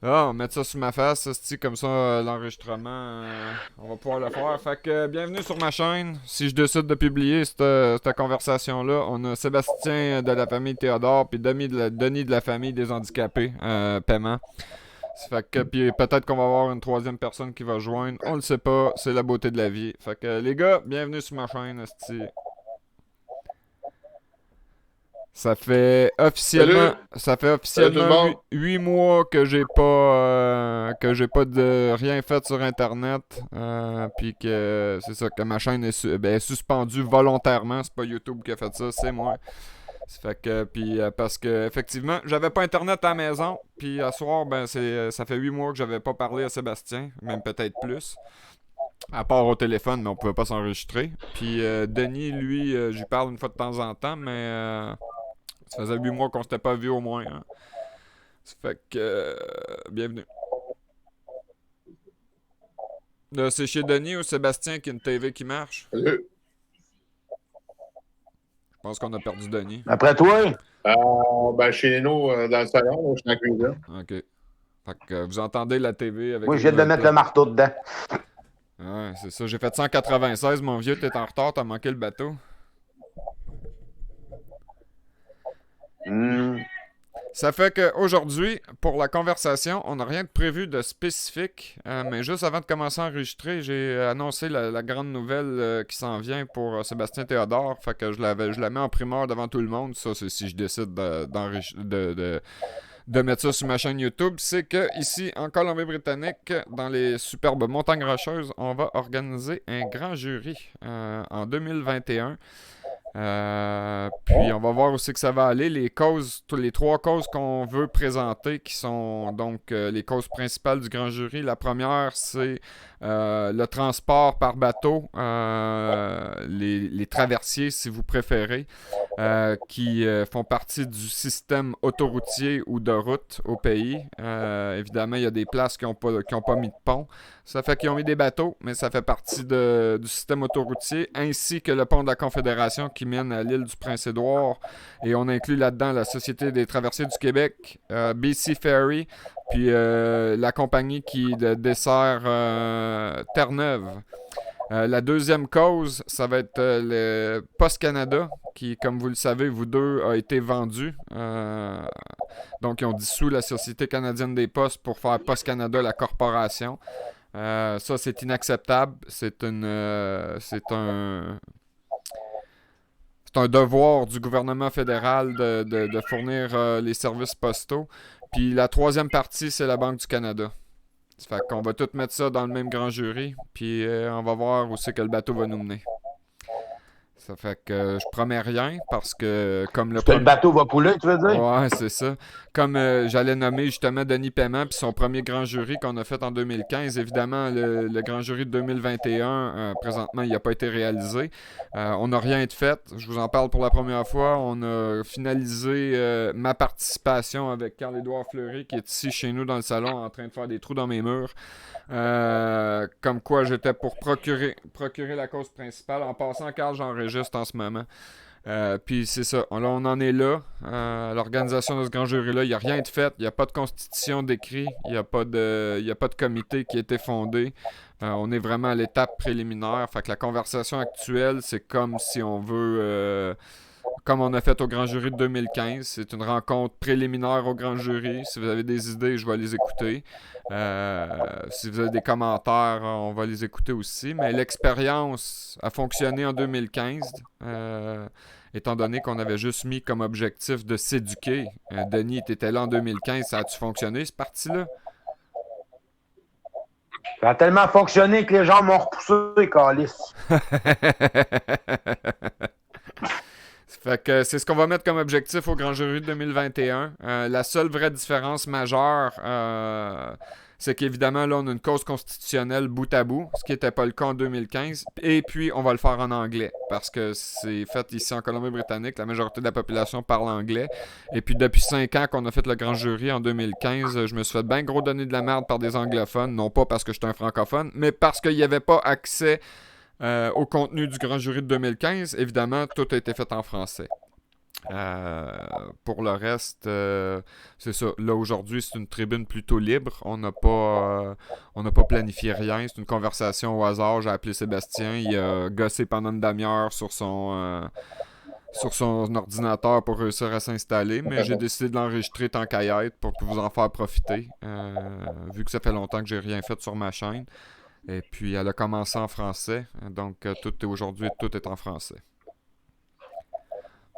Ah, on va mettre ça sur ma face, comme ça, l'enregistrement, on va pouvoir le faire. Fait que, bienvenue sur ma chaîne. Si je décide de publier cette conversation-là, on a Sébastien de la famille Théodore, puis Denis de la famille des handicapés, paiement. Fait que, puis peut-être qu'on va avoir une troisième personne qui va joindre. On le sait pas, c'est la beauté de la vie. Fait que, les gars, bienvenue sur ma chaîne, esti. Salut, Ça fait salut tout le officiellement monde. 8 mois que j'ai pas de rien fait sur internet, puis que c'est ça que ma chaîne est suspendue volontairement. C'est pas YouTube qui a fait ça, c'est moi. Ça fait que puis parce que effectivement j'avais pas internet à la maison, puis à soir ça fait 8 mois que j'avais pas parlé à Sébastien, même peut-être plus. À part au téléphone, mais on pouvait pas s'enregistrer. Puis Denis, lui, j'y parle une fois de temps en temps, mais ça faisait 8 mois qu'on s'était pas vu au moins, hein. Ça fait que. Bienvenue. Là, c'est chez Denis ou Sébastien qui a une TV qui marche? Salut. Je pense qu'on a perdu Denis. Après toi, Chez nous, dans le salon, je suis en cuisine. Ok. Fait que vous entendez la TV avec moi, les je viens de nouvelles mettre le plaques. marteau dedans. Ouais, c'est ça. J'ai fait 196, mon vieux. T'es en retard, t'as manqué le bateau. Hmm. Ça fait qu'aujourd'hui, pour la conversation, on n'a rien de prévu de spécifique, mais juste avant de commencer à enregistrer, j'ai annoncé la grande nouvelle qui s'en vient pour Sébastien Théodore. Fait que je la mets en primeur devant tout le monde. Ça, c'est si je décide de mettre ça sur ma chaîne YouTube. C'est que ici, en Colombie-Britannique, dans les superbes montagnes rocheuses, on va organiser un grand jury en 2021. Puis on va voir aussi que ça va aller. Les trois causes qu'on veut présenter, qui sont donc les causes principales du grand jury. La première, c'est le transport par bateau, les traversiers, si vous préférez, qui font partie du système autoroutier ou de route au pays. Évidemment, il y a des places qui ont pas mis de pont. Ça fait qu'ils ont mis des bateaux, mais ça fait partie du système autoroutier, ainsi que le pont de la Confédération qui mène à l'île du Prince-Édouard. Et on inclut là-dedans la Société des traversiers du Québec, BC Ferry, puis la compagnie qui dessert Terre-Neuve. La deuxième cause, ça va être le Post Canada, qui, comme vous le savez, vous deux, a été vendu. Donc, ils ont dissous la Société canadienne des postes pour faire Post Canada la corporation. Ça, c'est inacceptable. C'est un devoir du gouvernement fédéral de fournir les services postaux. Puis la troisième partie, c'est la Banque du Canada. Ça fait qu'on va tout mettre ça dans le même grand jury, puis on va voir où c'est que le bateau va nous mener. Ça fait que je promets rien parce que comme le Est-ce que le premier. bateau va couler, tu veux dire? Ouais, c'est ça. Comme j'allais nommer justement Denis Paiement puis son premier grand jury qu'on a fait en 2015. Évidemment, le grand jury de 2021, présentement, il n'a pas été réalisé. On n'a rien de fait. Je vous en parle pour la première fois. On a finalisé ma participation avec Carl-Édouard Fleury qui est ici chez nous dans le salon en train de faire des trous dans mes murs. Comme quoi j'étais pour procurer la cause principale. En passant, Carl, j'enregistre en ce moment. Puis c'est ça, là on en est là. L'organisation de ce grand jury-là, il n'y a rien de fait, il n'y a pas de constitution d'écrit, il y a pas de comité qui a été fondé. On est vraiment à l'étape préliminaire. Fait que la conversation actuelle, c'est comme si on veut, comme on a fait au grand jury de 2015. C'est une rencontre préliminaire au grand jury. Si vous avez des idées, je vais les écouter. Euh, Si vous avez des commentaires, on va les écouter aussi. Mais l'expérience a fonctionné en 2015. Étant donné qu'on avait juste mis comme objectif de s'éduquer. Denis, tu étais là en 2015. Ça a-tu fonctionné, ce parti-là? Ça a tellement fonctionné que les gens m'ont repoussé, calice. Fait que c'est ce qu'on va mettre comme objectif au Grand Jury de 2021. La seule vraie différence majeure, c'est qu'évidemment, là, on a une cause constitutionnelle bout à bout, ce qui n'était pas le cas en 2015. Et puis, on va le faire en anglais, parce que c'est fait ici en Colombie-Britannique. La majorité de la population parle anglais. Et puis, depuis 5 ans qu'on a fait le Grand Jury en 2015, je me suis fait bien gros donner de la merde par des anglophones. Non pas parce que j'étais un francophone, mais parce qu'il n'y avait pas accès au contenu du grand jury de 2015, évidemment, tout a été fait en français. Pour le reste, c'est ça. Là, aujourd'hui, c'est une tribune plutôt libre. On n'a pas planifié rien. C'est une conversation au hasard. J'ai appelé Sébastien. Il a gossé pendant une demi-heure sur son ordinateur pour réussir à s'installer. Mais j'ai décidé de l'enregistrer tant qu'à y être pour vous en faire profiter. Vu que ça fait longtemps que j'ai rien fait sur ma chaîne. Et puis, elle a commencé en français. Donc, aujourd'hui, tout est en français.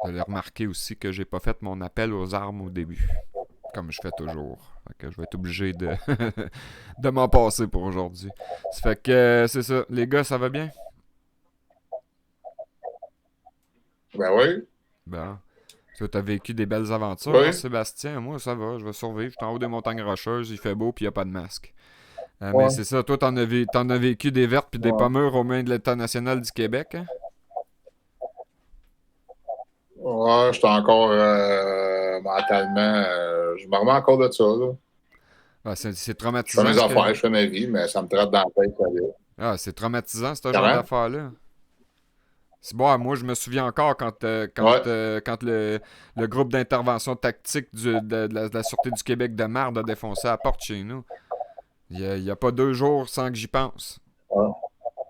Vous allez remarquer aussi que j'ai pas fait mon appel aux armes au début, comme je fais toujours. Fait que je vais être obligé de, de m'en passer pour aujourd'hui. Ça fait que c'est ça. Les gars, ça va bien? Ben oui. Bon. Tu as vécu des belles aventures, Oui. hein, Sébastien? Moi, ça va, je vais survivre. Je suis en haut des montagnes rocheuses, il fait beau, puis il n'y a pas de masque. Ouais. Mais c'est ça, toi, t'en as vécu des vertes puis des Ouais. pommures aux mains de l'État national du Québec, hein? Ouais, je suis encore mentalement. Je me remets encore de ça. Là. Ah, c'est Je fais traumatisant. mes affaires, je fais ma vie, mais ça me traite dans la tête. Ça vient. Ah, c'est traumatisant, ce genre Comment? d'affaires-là. C'est bon, moi je me souviens encore quand, Ouais. quand le groupe d'intervention tactique de la Sûreté du Québec de Marde a défoncé la porte chez nous. Il y a pas 2 jours sans que j'y pense. Ouais.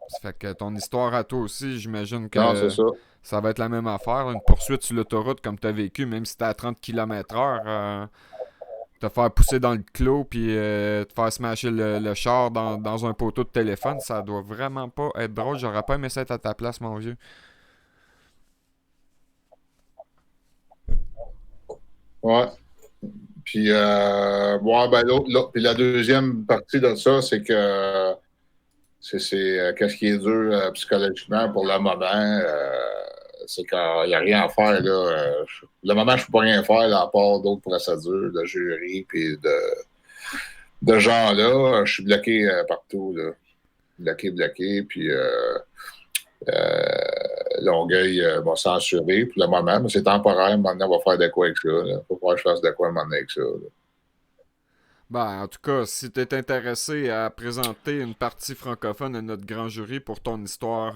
Ça fait que ton histoire à toi aussi, j'imagine Non, c'est que ça. ça va être la même affaire. Une poursuite sur l'autoroute comme tu as vécu, même si t'es à 30 km/h, te faire pousser dans le clos puis te faire smasher le char dans un poteau de téléphone, ça doit vraiment pas être drôle. J'aurais pas aimé ça être à ta place, mon vieux. Ouais. Puis, ouais, ben, puis la deuxième partie de ça, c'est que qu'est-ce qui est dur psychologiquement pour le moment, c'est qu'il n'y a rien à faire. Là. Le moment, je ne peux pas rien faire là, à part d'autres procédures de jury puis de gens-là. Je suis bloqué partout. Là. Bloqué. Puis Longueuil va censurer pour le moment, mais c'est temporaire. Maintenant, on va faire de quoi avec ça. Il faut voir que je fasse de quoi maintenant avec ça. Là. Ben, en tout cas, si tu es intéressé à présenter une partie francophone à notre grand jury pour ton histoire,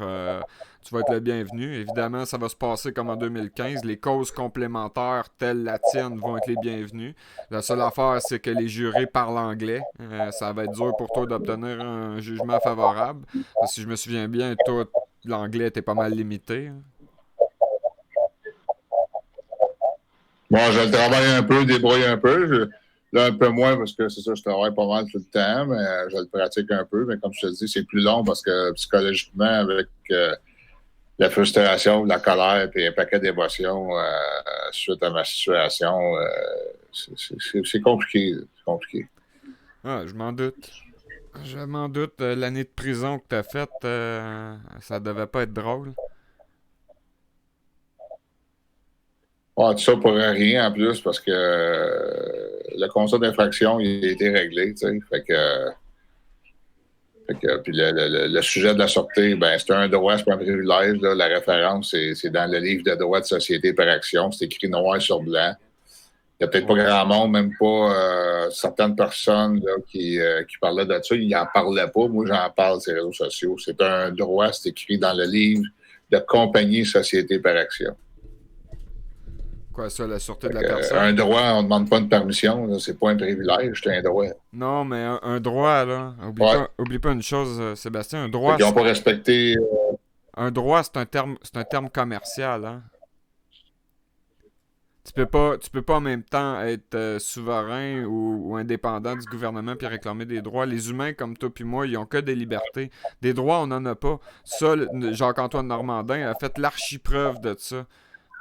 tu vas être le bienvenu. Évidemment, ça va se passer comme en 2015. Les causes complémentaires telles la tienne vont être les bienvenues. La seule affaire, c'est que les jurés parlent anglais. Ça va être dur pour toi d'obtenir un jugement favorable. Parce que si je me souviens bien, toi, l'anglais était pas mal limité, hein. Bon, je le travaille un peu, débrouille un peu. Là, un peu moins parce que c'est ça, je travaille pas mal tout le temps, mais je le pratique un peu. Mais comme je te dis, c'est plus long parce que psychologiquement, avec la frustration, la colère et un paquet d'émotions suite à ma situation, c'est compliqué. C'est compliqué. Ah, je m'en doute. Je m'en doute. L'année de prison que t'as faite, ça devait pas être drôle. Ouais, tout ça pour rien en plus parce que le constat d'infraction, il a été réglé, tu sais. Puis le sujet de la sûreté, ben, c'est un droit, c'est pas un privilège. Là. La référence, c'est dans le livre de droit de société par action. C'est écrit noir sur blanc. Il n'y a peut-être pas grand monde, même pas certaines personnes là, qui parlaient de ça. Ils n'en parlaient pas. Moi, j'en parle sur les réseaux sociaux. C'est un droit, c'est écrit dans le livre de compagnie société par action. Quoi, ça, la sûreté de la personne? Un droit, on ne demande pas une permission. Là, c'est pas un privilège, c'est un droit. Non, mais un droit, là. Ouais. Oublie pas une chose, Sébastien. Ils n'ont pas respecté. Un droit, c'est un terme commercial, hein. Tu peux pas en même temps être souverain ou indépendant du gouvernement puis réclamer des droits. Les humains comme toi puis moi, ils ont que des libertés. Des droits, on n'en a pas. Ça, Jacques-Antoine Normandin a fait l'archipreuve de ça.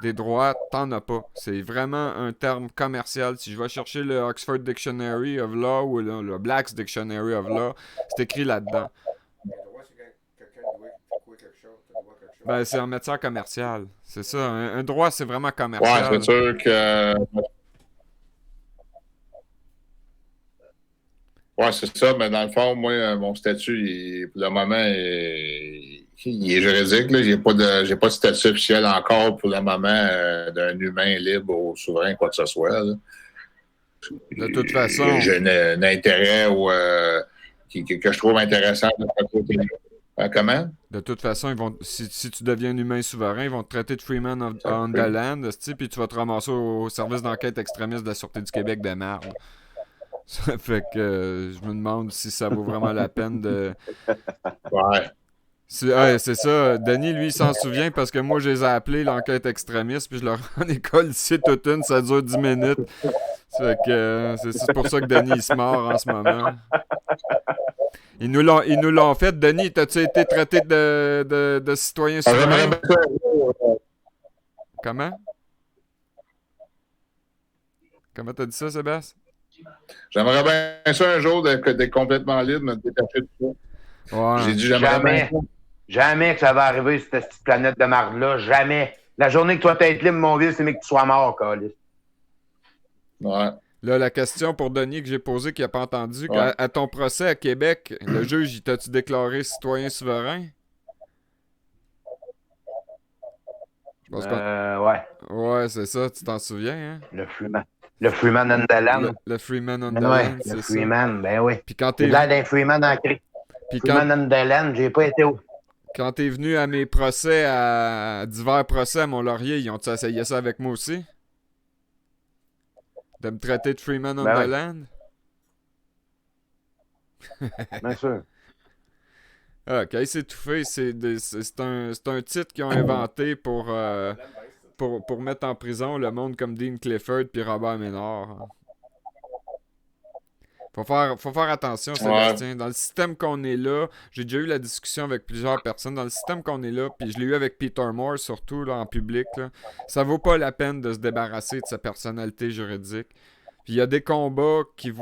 Des droits, t'en as pas. C'est vraiment un terme commercial. Si je vais chercher le Oxford Dictionary of Law ou le Black's Dictionary of Law, c'est écrit là-dedans. Ben, c'est en matière commerciale. C'est ça. Un droit, c'est vraiment Ouais, commercial. c'est sûr que. Ouais, c'est ça, mais dans le fond, moi, mon statut, pour le moment, il est juridique. Là. J'ai pas de statut officiel encore pour le moment d'un humain libre ou souverain, quoi que ce soit. Là. De toute façon, J'ai un intérêt que je trouve intéressant de ce côté. Comment? De toute façon, si tu deviens un humain souverain, ils vont te traiter de freeman on the land, puis tu vas te ramasser au service d'enquête extrémiste de la Sûreté du Québec de merde. Ça fait que je me demande si ça vaut vraiment la peine de... Ouais. Ouais, c'est ça. Denis, lui, il s'en souvient parce que moi, je les ai appelés l'enquête extrémiste, puis je leur en école ici toute une, ça dure 10 minutes. Ça fait que c'est pour ça que Denis, il se mord en ce moment. Ils nous l'ont fait. Denis, t'as-tu été traité de citoyen souverain? Comment? Comment t'as dit ça, Sébastien? J'aimerais bien ça un jour d'être complètement libre, me détacher de ça. Ouais. J'ai dit j'aimerais bien Jamais. ça. Jamais que ça va arriver sur cette petite planète de marde-là. Jamais. La journée que tu vas être libre, mon vieux, c'est mieux que tu sois mort, Calis. Ouais. Là, la question pour Denis que j'ai posée, qu'il n'a pas entendu, Ouais. à ton procès à Québec, le juge, il t'a-tu déclaré citoyen souverain? Je pense Ouais. Ouais, c'est ça, tu t'en souviens, hein? Le Freeman. Le Freeman on the land. Le Freeman on the Ben ouais, land, le c'est ça. Freeman, ben oui. Puis quand J'ai t'es l'air d'un Freeman en cri. puis Freeman on the land, j'ai pas été où. quand t'es venu à mes procès, à divers procès à Mont-Laurier, ils ont-tu essayé ça avec moi aussi? De me traiter de Freeman on Ben the ouais. land? Bien sûr. Ah, Caisse étouffé, c'est un titre qu'ils ont inventé pour mettre en prison le monde comme Dean Clifford puis Robert Ménard. Hein. Faut faire attention, Sébastien. Dans le système qu'on est là, j'ai déjà eu la discussion avec plusieurs personnes. Dans le système qu'on est là, puis je l'ai eu avec Peter Moore, surtout là, en public, là, ça vaut pas la peine de se débarrasser de sa personnalité juridique. Puis il y a des combats qui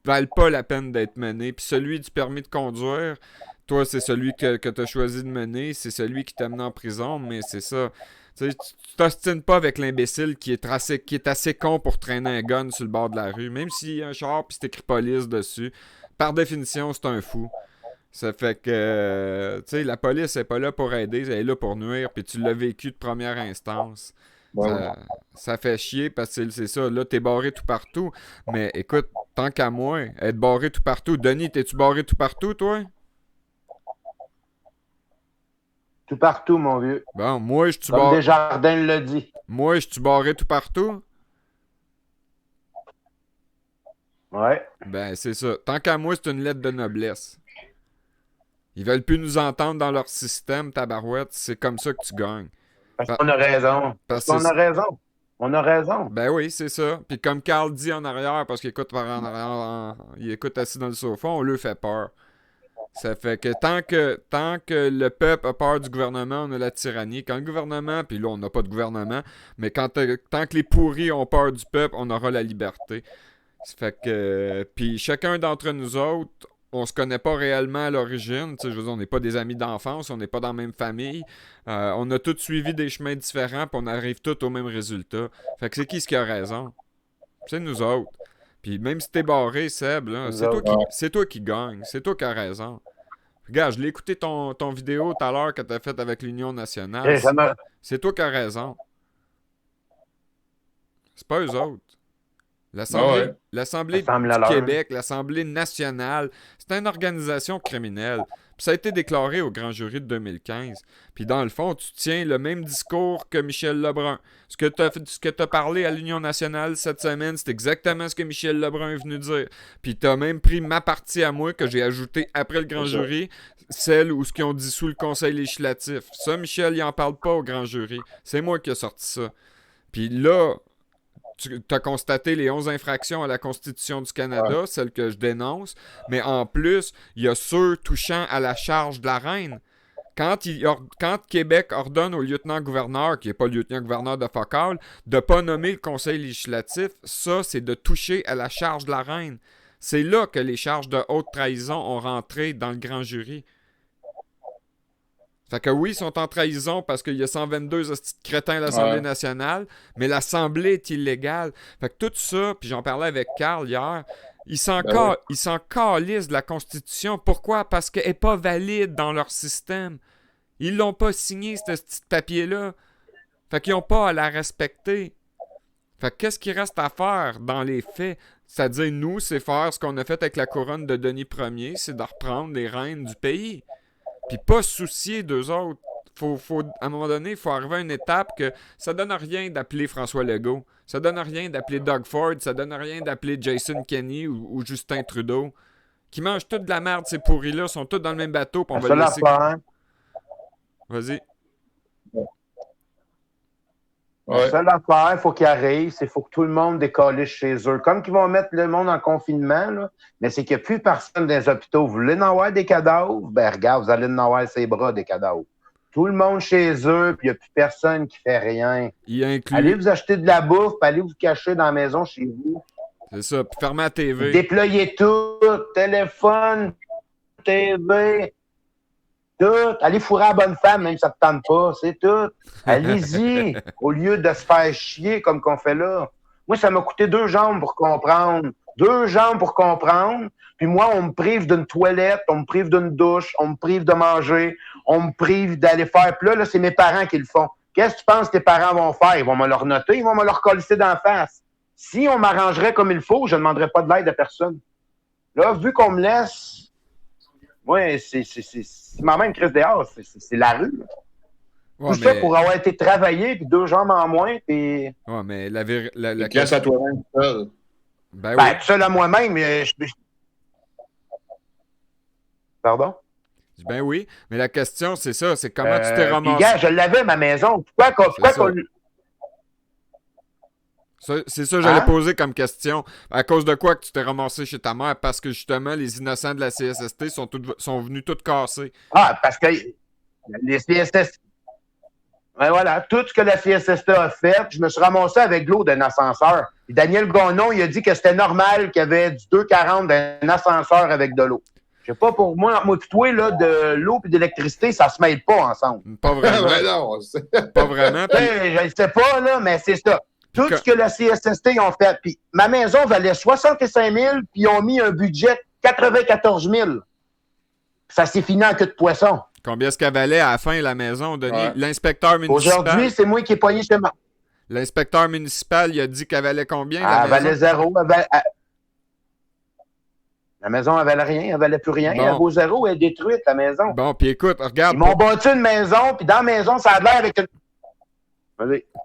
valent pas la peine d'être menés. Puis celui du permis de conduire, toi, c'est celui que tu as choisi de mener, c'est celui qui t'a mené en prison, mais c'est ça. Tu sais, tu t'ostines pas avec l'imbécile qui est assez con pour traîner un gun sur le bord de la rue, même s'il y a un char puis c'est écrit police dessus. Par définition, c'est un fou. Ça fait que, tu sais, la police est pas là pour aider, elle est là pour nuire, puis tu l'as vécu de première instance. Ça fait chier parce que c'est ça, là, t'es barré tout partout. Mais écoute, tant qu'à moi, être barré tout partout. Denis, t'es-tu barré tout partout, toi? Tout partout, mon vieux. Bon, moi, je suis Comme Desjardins l'a dit. Moi, je suis barré tout partout? Ouais. Ben, c'est ça. Tant qu'à moi, c'est une lettre de noblesse. Ils veulent plus nous entendre dans leur système, tabarouette. C'est comme ça que tu gagnes. Parce qu'on a raison. Parce qu'on a raison. On a raison. Ben oui, c'est ça. Puis comme Carl dit en arrière, parce qu'il écoute par en arrière, il écoute assis dans le sofa, on lui fait peur. Ça fait que tant que le peuple a peur du gouvernement, on a la tyrannie. Quand le gouvernement, puis là on n'a pas de gouvernement, mais tant que les pourris ont peur du peuple, on aura la liberté. Ça fait que puis chacun d'entre nous autres, on se connaît pas réellement à l'origine. Tu sais, je veux dire, on n'est pas des amis d'enfance, on n'est pas dans la même famille. On a tous suivi des chemins différents, puis on arrive tous au même résultat. Fait que c'est qui a raison? C'est nous autres. Puis même si t'es barré, Seb, là, c'est toi qui gagne. C'est toi qui as raison. Regarde, je l'ai écouté ton vidéo tout à l'heure que t'as faite avec l'Union nationale. C'est toi qui as raison. C'est pas eux autres. L'Assemblée du Québec, l'Assemblée nationale, c'est une organisation criminelle. Puis ça a été déclaré au grand jury de 2015. Puis dans le fond, tu tiens le même discours que Michel Lebrun. Ce que t'as parlé à l'Union nationale cette semaine, c'est exactement ce que Michel Lebrun est venu dire. Puis t'as même pris ma partie à moi que j'ai ajoutée après le grand jury, celle où ce qu'ils ont dissous le conseil législatif. Ça, Michel, il en parle pas au grand jury. C'est moi qui ai sorti ça. Puis là, tu as constaté les 11 infractions à la Constitution du Canada, celles que je dénonce, mais en plus, il y a ceux touchant à la charge de la reine. Quand Québec ordonne au lieutenant-gouverneur, qui n'est pas le lieutenant-gouverneur de Focal, de ne pas nommer le conseil législatif, ça, c'est de toucher à la charge de la reine. C'est là que les charges de haute trahison ont rentré dans le grand jury. Fait que oui, ils sont en trahison parce qu'il y a 122 hosties de crétins à l'Assemblée nationale, mais l'Assemblée est illégale. Fait que tout ça, puis j'en parlais avec Carl hier, ils s'en calissent de la Constitution. Pourquoi? Parce qu'elle n'est pas valide dans leur système. Ils l'ont pas signé, ce petit papier-là. Fait qu'ils n'ont pas à la respecter. Fait que qu'est-ce qu'il reste à faire dans les faits? C'est-à-dire, nous, c'est faire ce qu'on a fait avec la couronne de Denis Ier, c'est de reprendre les rênes du pays. Puis pas se soucier d'eux autres. À un moment donné, il faut arriver à une étape que ça donne rien d'appeler François Legault. Ça donne rien d'appeler Doug Ford. Ça donne rien d'appeler Jason Kenney ou Justin Trudeau. Qui mangent toute de la merde, ces pourris-là. Sont tous dans le même bateau. Puis on va le laisser... Vas-y. La seule affaire, il faut qu'il arrive, c'est qu'il faut que tout le monde décolle chez eux. Comme qu'ils vont mettre le monde en confinement, là, mais c'est qu'il n'y a plus personne dans les hôpitaux. Vous voulez en avoir des cadavres? Ben regarde, vous allez en avoir ses bras des cadavres. Tout le monde chez eux, puis il n'y a plus personne qui fait rien. Allez vous acheter de la bouffe, puis allez vous cacher dans la maison chez vous. C'est ça, puis fermez la TV. Déployez tout, téléphone, TV... Tout. Allez fourrer la bonne femme, même si ça ne te tente pas. C'est tout. Allez-y, au lieu de se faire chier comme qu'on fait là. Moi, ça m'a coûté 2 jambes pour comprendre. 2 jambes pour comprendre. Puis moi, on me prive d'une toilette, on me prive d'une douche, on me prive de manger, on me prive d'aller faire. Puis là, c'est mes parents qui le font. Qu'est-ce que tu penses que tes parents vont faire? Ils vont me le noter, ils vont me le coller d'en face. Si on m'arrangerait comme il faut, je ne demanderais pas de l'aide à personne. Là, vu qu'on me laisse... Moi, c'est maman une crise dehors, c'est la rue. Ouais, tout ça pour avoir été travaillé, puis 2 jambes en moins, puis... Ouais, mais la question à toi-même seul. Ben oui. Tout seul à moi-même, Pardon? Ben oui, mais la question, c'est ça, c'est comment tu t'es ramassé... Gars, je l'avais, ma maison. Pourquoi qu'on... C'est ça que j'allais poser comme question. À cause de quoi que tu t'es ramassé chez ta mère? Parce que justement, les innocents de la CSST sont venus tous casser. Ah, parce que les CSST... Ben voilà, tout ce que la CSST a fait, je me suis ramassé avec de l'eau d'un ascenseur. Et Daniel Gagnon, il a dit que c'était normal qu'il y avait du 2,40 d'un ascenseur avec de l'eau. Je sais pas, pour moi, entre toi, là, de l'eau et d'électricité, ça se mêle pas ensemble. Pas vraiment. Non, pas vraiment. Puis... Je ne sais pas, là, mais c'est ça. Tout ce que la CSST ont fait. Puis ma maison valait 65 000, puis ils ont mis un budget 94 000. Ça s'est fini en queue de poisson. Combien est-ce qu'elle valait à la fin, la maison, Denis? Ouais. L'inspecteur municipal... Aujourd'hui, c'est moi qui ai pogné chez moi. L'inspecteur municipal, il a dit qu'elle valait combien, la maison? Elle valait 0. La maison, elle valait rien. Elle valait plus rien. Bon. Elle vaut 0. Elle est détruite, la maison. Bon, puis écoute, regarde... Ils m'ont bâti une maison, puis dans la maison, ça a l'air avec une...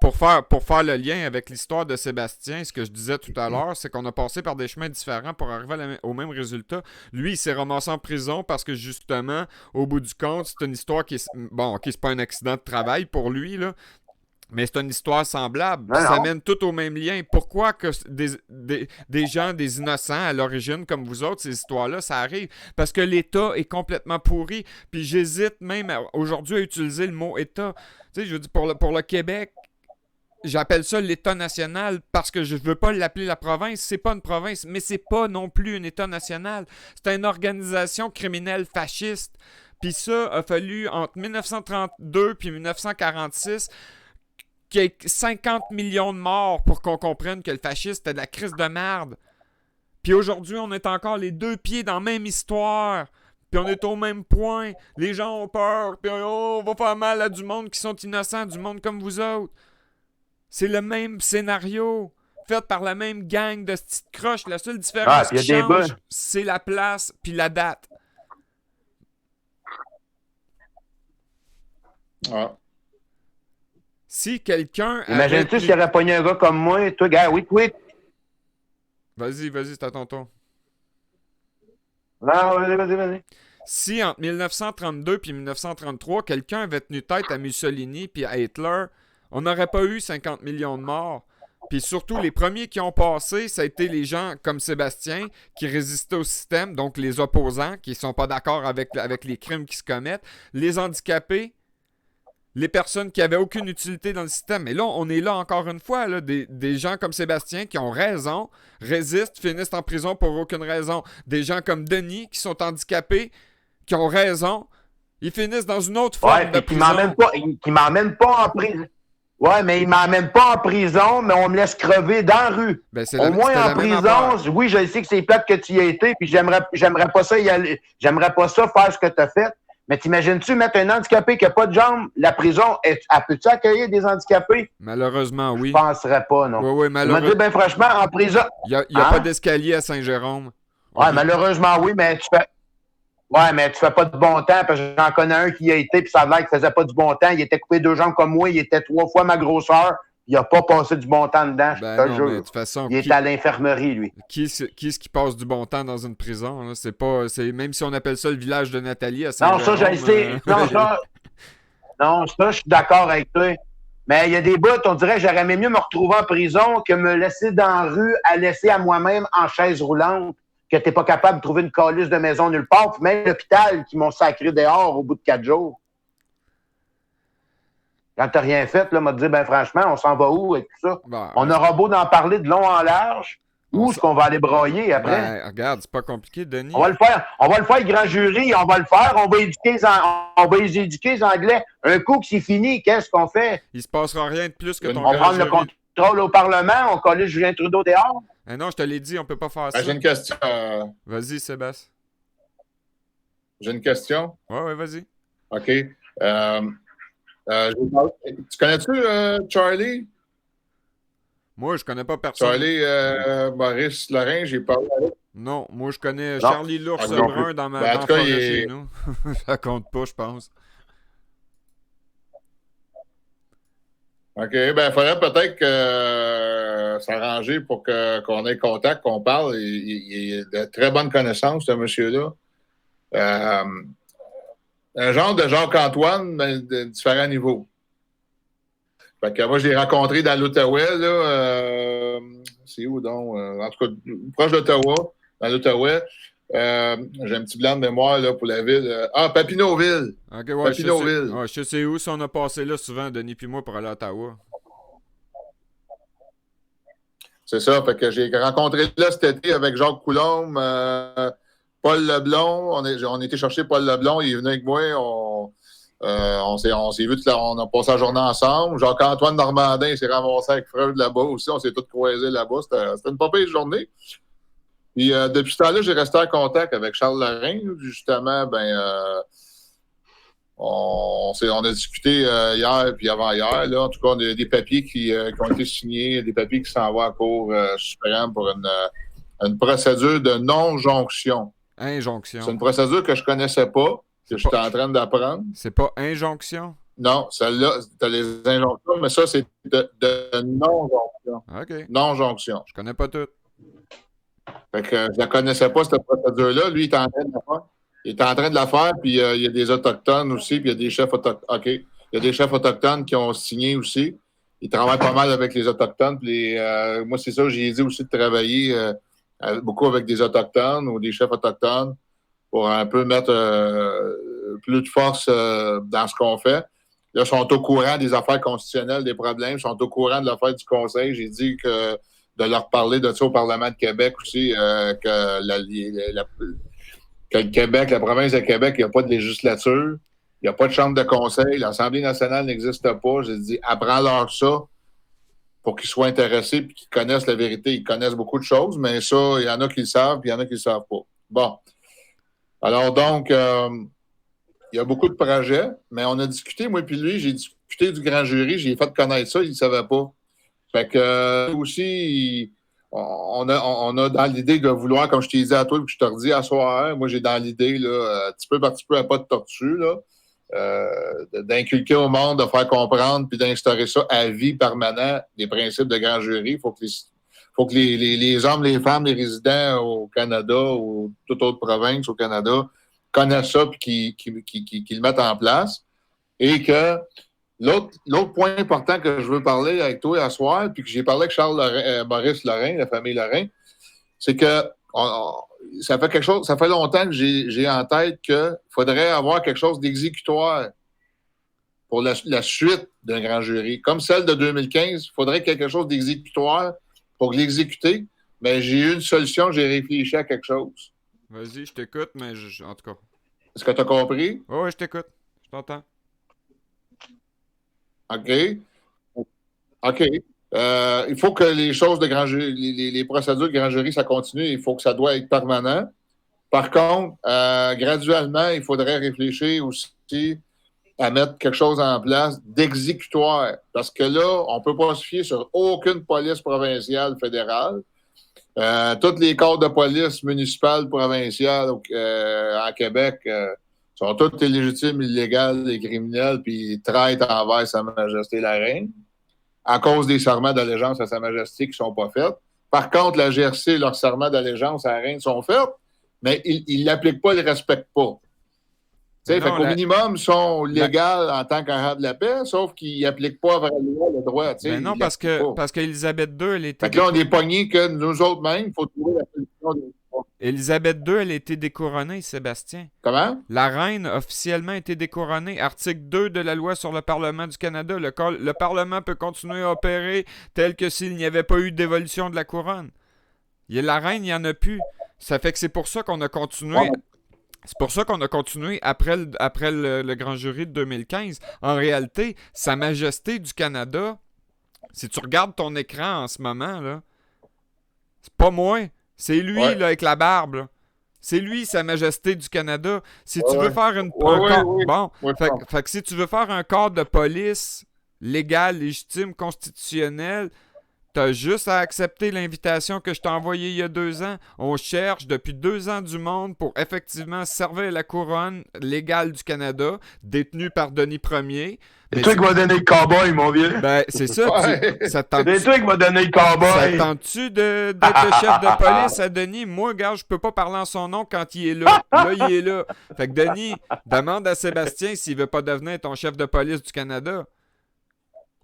Pour faire le lien avec l'histoire de Sébastien, ce que je disais tout à l'heure, c'est qu'on a passé par des chemins différents pour arriver au même résultat. Lui, il s'est ramassé en prison parce que, justement, au bout du compte, c'est une histoire qui est... Bon, OK, c'est pas un accident de travail pour lui, là, mais c'est une histoire semblable. Ça mène tout au même lien. Pourquoi que des gens, des innocents à l'origine, comme vous autres, ces histoires-là, ça arrive? Parce que l'État est complètement pourri. Puis j'hésite même aujourd'hui à utiliser le mot État. Tu sais, je veux dire, pour le Québec, j'appelle ça l'État national parce que je veux pas l'appeler la province. C'est pas une province, mais c'est pas non plus un État national. C'est une organisation criminelle fasciste. Puis ça a fallu entre 1932 puis 1946... qu'il y ait 50 millions de morts pour qu'on comprenne que le fascisme, c'était de la crise de merde. Puis aujourd'hui, on est encore les 2 pieds dans la même histoire. Puis on est au même point. Les gens ont peur. Puis on va faire mal à du monde qui sont innocents, du monde comme vous autres. C'est le même scénario. Fait par la même gang de petites croches. La seule différence qui change, c'est la place puis la date. Ah. Si quelqu'un... Imagine-tu s'il aurait pogné un gars comme moi, toi, gars, oui. Vas-y, c'est à ton tour. Non, vas-y. Si entre 1932 et 1933, quelqu'un avait tenu tête à Mussolini puis à Hitler, on n'aurait pas eu 50 millions de morts. Puis surtout, les premiers qui ont passé, ça a été les gens comme Sébastien, qui résistaient au système, donc les opposants, qui ne sont pas d'accord avec les crimes qui se commettent, les handicapés, les personnes qui n'avaient aucune utilité dans le système. Et là, on est là encore une fois, là, des gens comme Sébastien qui ont raison, résistent, finissent en prison pour aucune raison. Des gens comme Denis qui sont handicapés, qui ont raison, ils finissent dans une autre forme de prison. Qui m'emmène pas en prison. Ouais, mais il m'emmène pas en prison, mais on me laisse crever dans la rue. Ben, au moins en prison, oui, je sais que c'est plate que tu y aies été, puis j'aimerais pas ça y aller. J'aimerais pas ça faire ce que tu as fait. Mais t'imagines-tu mettre un handicapé qui n'a pas de jambes? La prison, elle peut-tu accueillir des handicapés? Malheureusement, oui. Je penserais pas, non. Oui, oui, Il m'a malheureusement. dit, ben franchement, en prison... Il n'y a pas d'escalier à Saint-Jérôme. Ouais, malheureusement, oui, mais tu fais... Ouais, mais tu fais pas de bon temps, parce que j'en connais un qui y a été, puis ça a l'air qu'il faisait pas du bon temps. Il était coupé 2 jambes comme moi, il était 3 fois ma grosseur. Il a pas passé du bon temps dedans, je te jure. Mais de toute façon, il est à l'infirmerie, lui. Qui est-ce qui passe du bon temps dans une prison? Là? Même si on appelle ça le village de Nathalie à Saint-Jérôme. Non, ça, je sais. Non, ça, je suis d'accord avec toi. Mais il y a des bouts, on dirait que j'aurais mieux me retrouver en prison que me laisser dans la rue à laisser à moi-même en chaise roulante, que t'es pas capable de trouver une calisse de maison nulle part. Puis même l'hôpital qui m'ont sacré dehors au bout de 4 jours. Quand t'as rien fait, là, m'a dit, ben franchement, on s'en va où avec tout ça? On aura beau d'en parler de long en large. Où est-ce qu'on va aller broyer après? Ben, regarde, c'est pas compliqué, Denis. On va le faire, grand jury, on va le faire, on va éduquer les Anglais. Un coup que c'est fini, qu'est-ce qu'on fait? Il se passera rien de plus que ton On prend le contrôle au Parlement, on colle Julien Trudeau dehors. Non, je te l'ai dit, on peut pas faire ça. J'ai une question. Vas-y, Sébastien. J'ai une question. Ouais, vas-y. OK. Tu connais-tu Charlie? Moi, je connais pas personne. Charlie Maurice Lorrain, j'ai parlé avec. Non, moi, je connais Charlie l'ours brun dans ma forêt chez nous. Ça compte pas, je pense. OK, ben il faudrait peut-être s'arranger pour qu'on ait contact, qu'on parle. Il a de très bonnes connaissances, ce monsieur-là. Un genre de Jacques-Antoine, mais de différents niveaux. Fait que moi, je l'ai rencontré dans l'Outaouais, là. C'est où donc? En tout cas, proche d'Ottawa, dans l'Outaouais. J'ai un petit blanc de mémoire là, pour la ville. Papineauville. OK, ouais, Papineauville. Je sais où si on a passé là souvent, Denis puis moi, pour aller à Ottawa. C'est ça. Fait que j'ai rencontré là cet été avec Jacques Coulombe, Paul Leblond. On était chercher Paul Leblond. Il est venu avec moi. On s'est vu, on a passé la journée ensemble. Jacques-Antoine Normandin s'est ramassé avec Freud là-bas aussi. On s'est tous croisés là-bas. C'était une pas pire journée. Puis depuis ce temps-là, j'ai resté en contact avec Charles Lorrain. Justement, on a discuté hier puis avant-hier. Là. En tout cas, on a des papiers qui ont été signés, des papiers qui s'en vont à la Cour suprême pour une procédure de non-jonction. Injonction. C'est une procédure que je connaissais pas, que je suis en train d'apprendre. C'est pas injonction? Non, celle-là, tu as les injonctions, mais ça, c'est de non-jonction. OK. Non-jonction. Je connais pas tout. Fait que je la connaissais pas, cette procédure-là. Lui, il est en train de la faire. Il est en train de la faire, puis il y a des Autochtones aussi, puis il y a des chefs autochtones. OK. Il y a des chefs autochtones qui ont signé aussi. Ils travaillent pas mal avec les Autochtones. Puis moi, c'est ça, j'ai dit aussi de travailler beaucoup avec des Autochtones ou des chefs autochtones pour un peu mettre plus de force dans ce qu'on fait. Là, ils sont au courant des affaires constitutionnelles, des problèmes. Ils sont au courant de l'affaire du Conseil. J'ai dit que de leur parler de ça au Parlement de Québec aussi, que le Québec, la province de Québec, il n'y a pas de législature, il n'y a pas de chambre de conseil, l'Assemblée nationale n'existe pas. J'ai dit, apprends-leur ça pour qu'ils soient intéressés et qu'ils connaissent la vérité. Ils connaissent beaucoup de choses, mais ça, il y en a qui le savent puis il y en a qui ne le savent pas. Bon. Alors donc, il y a beaucoup de projets, mais on a discuté, moi puis lui, j'ai discuté du grand jury, j'ai fait connaître ça, il ne savait pas. Fait que aussi, on a dans l'idée de vouloir, comme je t'ai dit à toi, que je te redis à soir, moi j'ai dans l'idée, là, petit peu par petit peu à pas de tortue, là, d'inculquer au monde, de faire comprendre, puis d'instaurer ça à vie permanent, les principes de grand jury. Il faut que les hommes, les femmes, les résidents au Canada ou toute autre province au Canada connaissent ça puis qu'ils le mettent en place. Et que l'autre point important que je veux parler avec toi à soir, puis que j'ai parlé avec Maurice Lorrain, la famille Lorrain, c'est que ça fait longtemps que j'ai en tête qu'il faudrait avoir quelque chose d'exécutoire pour la suite d'un grand jury. Comme celle de 2015, il faudrait quelque chose d'exécutoire pour l'exécuter, mais j'ai eu une solution, j'ai réfléchi à quelque chose. Vas-y, je t'écoute, mais en tout cas. Est-ce que tu as compris? Oui, je t'écoute. Je t'entends. OK. Il faut que les choses de grand jury, les procédures de grand jury, ça continue. Il faut que ça doit être permanent. Par contre, graduellement, il faudrait réfléchir aussi à mettre quelque chose en place d'exécutoire. Parce que là, on ne peut pas se fier sur aucune police provinciale fédérale. Toutes les corps de police municipales, provinciales à Québec sont toutes illégitimes, illégales et criminelles, puis traitent envers Sa Majesté la Reine à cause des serments d'allégeance à Sa Majesté qui ne sont pas faits. Par contre, la GRC, leurs serments d'allégeance à la Reine sont faits, mais ils ne l'appliquent pas, ils ne le respectent pas. Fait qu'au minimum, ils sont légaux en tant qu'agents de la paix, sauf qu'ils n'appliquent pas vraiment le droit. Mais non, parce qu'Élisabeth II, elle était... Fait que là, on est pognés que nous autres mêmes, il faut trouver la solution des... Élisabeth II, elle a été découronnée, Sébastien. Comment? La reine a officiellement été découronnée. Article 2 de la loi sur le Parlement du Canada. Le Parlement peut continuer à opérer tel que s'il n'y avait pas eu d'évolution de la couronne. La reine, il n'y en a plus. Ça fait que c'est pour ça qu'on a continué... Ouais. C'est pour ça qu'on a continué après le grand jury de 2015. En réalité, Sa Majesté du Canada, si tu regardes ton écran en ce moment, là, c'est pas moi. C'est lui, là, avec la barbe, là. C'est lui, Sa Majesté du Canada. Si tu veux faire fait que si tu veux faire un corps de police légal, légitime, constitutionnel, t'as juste à accepter l'invitation que je t'ai envoyée il y a 2 ans. On cherche depuis 2 ans du monde pour effectivement servir la couronne légale du Canada, détenue par Denis Ier. C'est toi qui m'as donné le cowboy, mon vieux. Ben, c'est ça. C'est toi qui m'as donné le cowboy. Ça tente-tu d'être le chef de police à Denis? Moi, gars, je peux pas parler en son nom quand il est là. Là, il est là. Fait que Denis, demande à Sébastien s'il veut pas devenir ton chef de police du Canada.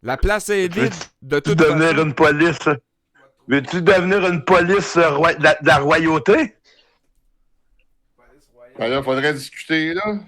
La place est vide de toute façon. Veux-tu devenir une police de la royauté? Ben là, il faudrait discuter, là.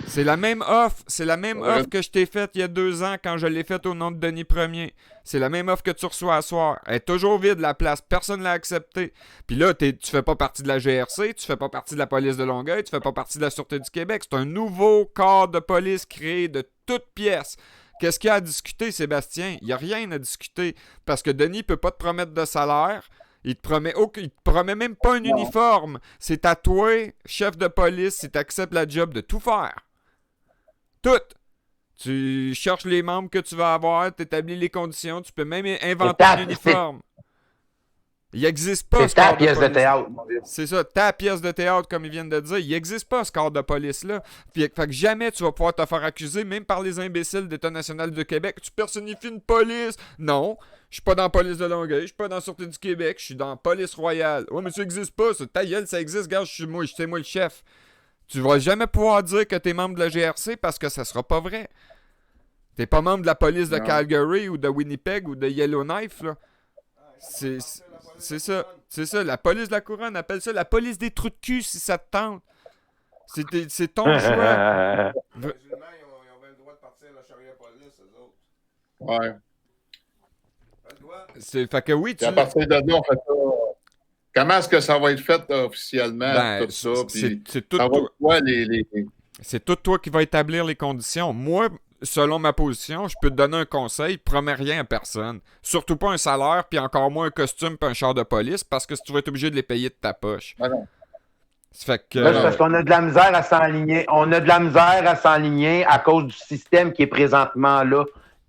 C'est la même offre. C'est la même offre que je t'ai faite il y a 2 ans quand je l'ai faite au nom de Denis Ier. C'est la même offre que tu reçois à soir. Elle est toujours vide, la place. Personne ne l'a acceptée. Puis là, tu fais pas partie de la GRC, tu fais pas partie de la police de Longueuil, tu fais pas partie de la Sûreté du Québec. C'est un nouveau corps de police créé de toutes pièces. Qu'est-ce qu'il y a à discuter, Sébastien? Il n'y a rien à discuter. Parce que Denis ne peut pas te promettre de salaire. Il te promet même pas un uniforme. C'est à toi, chef de police, si tu acceptes la job de tout faire. Tout. Tu cherches les membres que tu vas avoir, tu établis les conditions, tu peux même inventer un uniforme. Il n'existe pas ce corps de police. C'est ta pièce de théâtre. C'est ça, ta pièce de théâtre, comme ils viennent de dire. Il n'existe pas ce corps de police-là. Fait que jamais tu vas pouvoir te faire accuser, même par les imbéciles d'État national de Québec. Tu personnifies une police. Non, je suis pas dans la police de Longueuil, je suis pas dans la Sûreté du Québec, je suis dans la police royale. Ouais, mais ça n'existe pas, ça. Ta gueule, ça existe. Regarde, c'est moi le chef. Tu vas jamais pouvoir dire que tu es membre de la GRC parce que ça sera pas vrai. T'es pas membre de la police de Calgary ou de Winnipeg ou de Yellowknife, là. C'est ça. La police de la couronne appelle ça la police des trous de cul si ça te tente. C'est ton choix. Les musulmans, ils ont le droit de partir à la charia police, eux autres. Ouais. Fait que oui, à partir de là, on fait ça. Comment est-ce que ça va être fait officiellement, tout ça? C'est tout toi qui va établir les conditions. Moi, selon ma position, je peux te donner un conseil, promets rien à personne. Surtout pas un salaire, puis encore moins un costume puis un char de police, parce que tu vas être obligé de les payer de ta poche. Ah non. Ça fait que, là, c'est parce qu'on a de la misère à s'enligner. On a de la misère à s'enligner à cause du système qui est présentement là.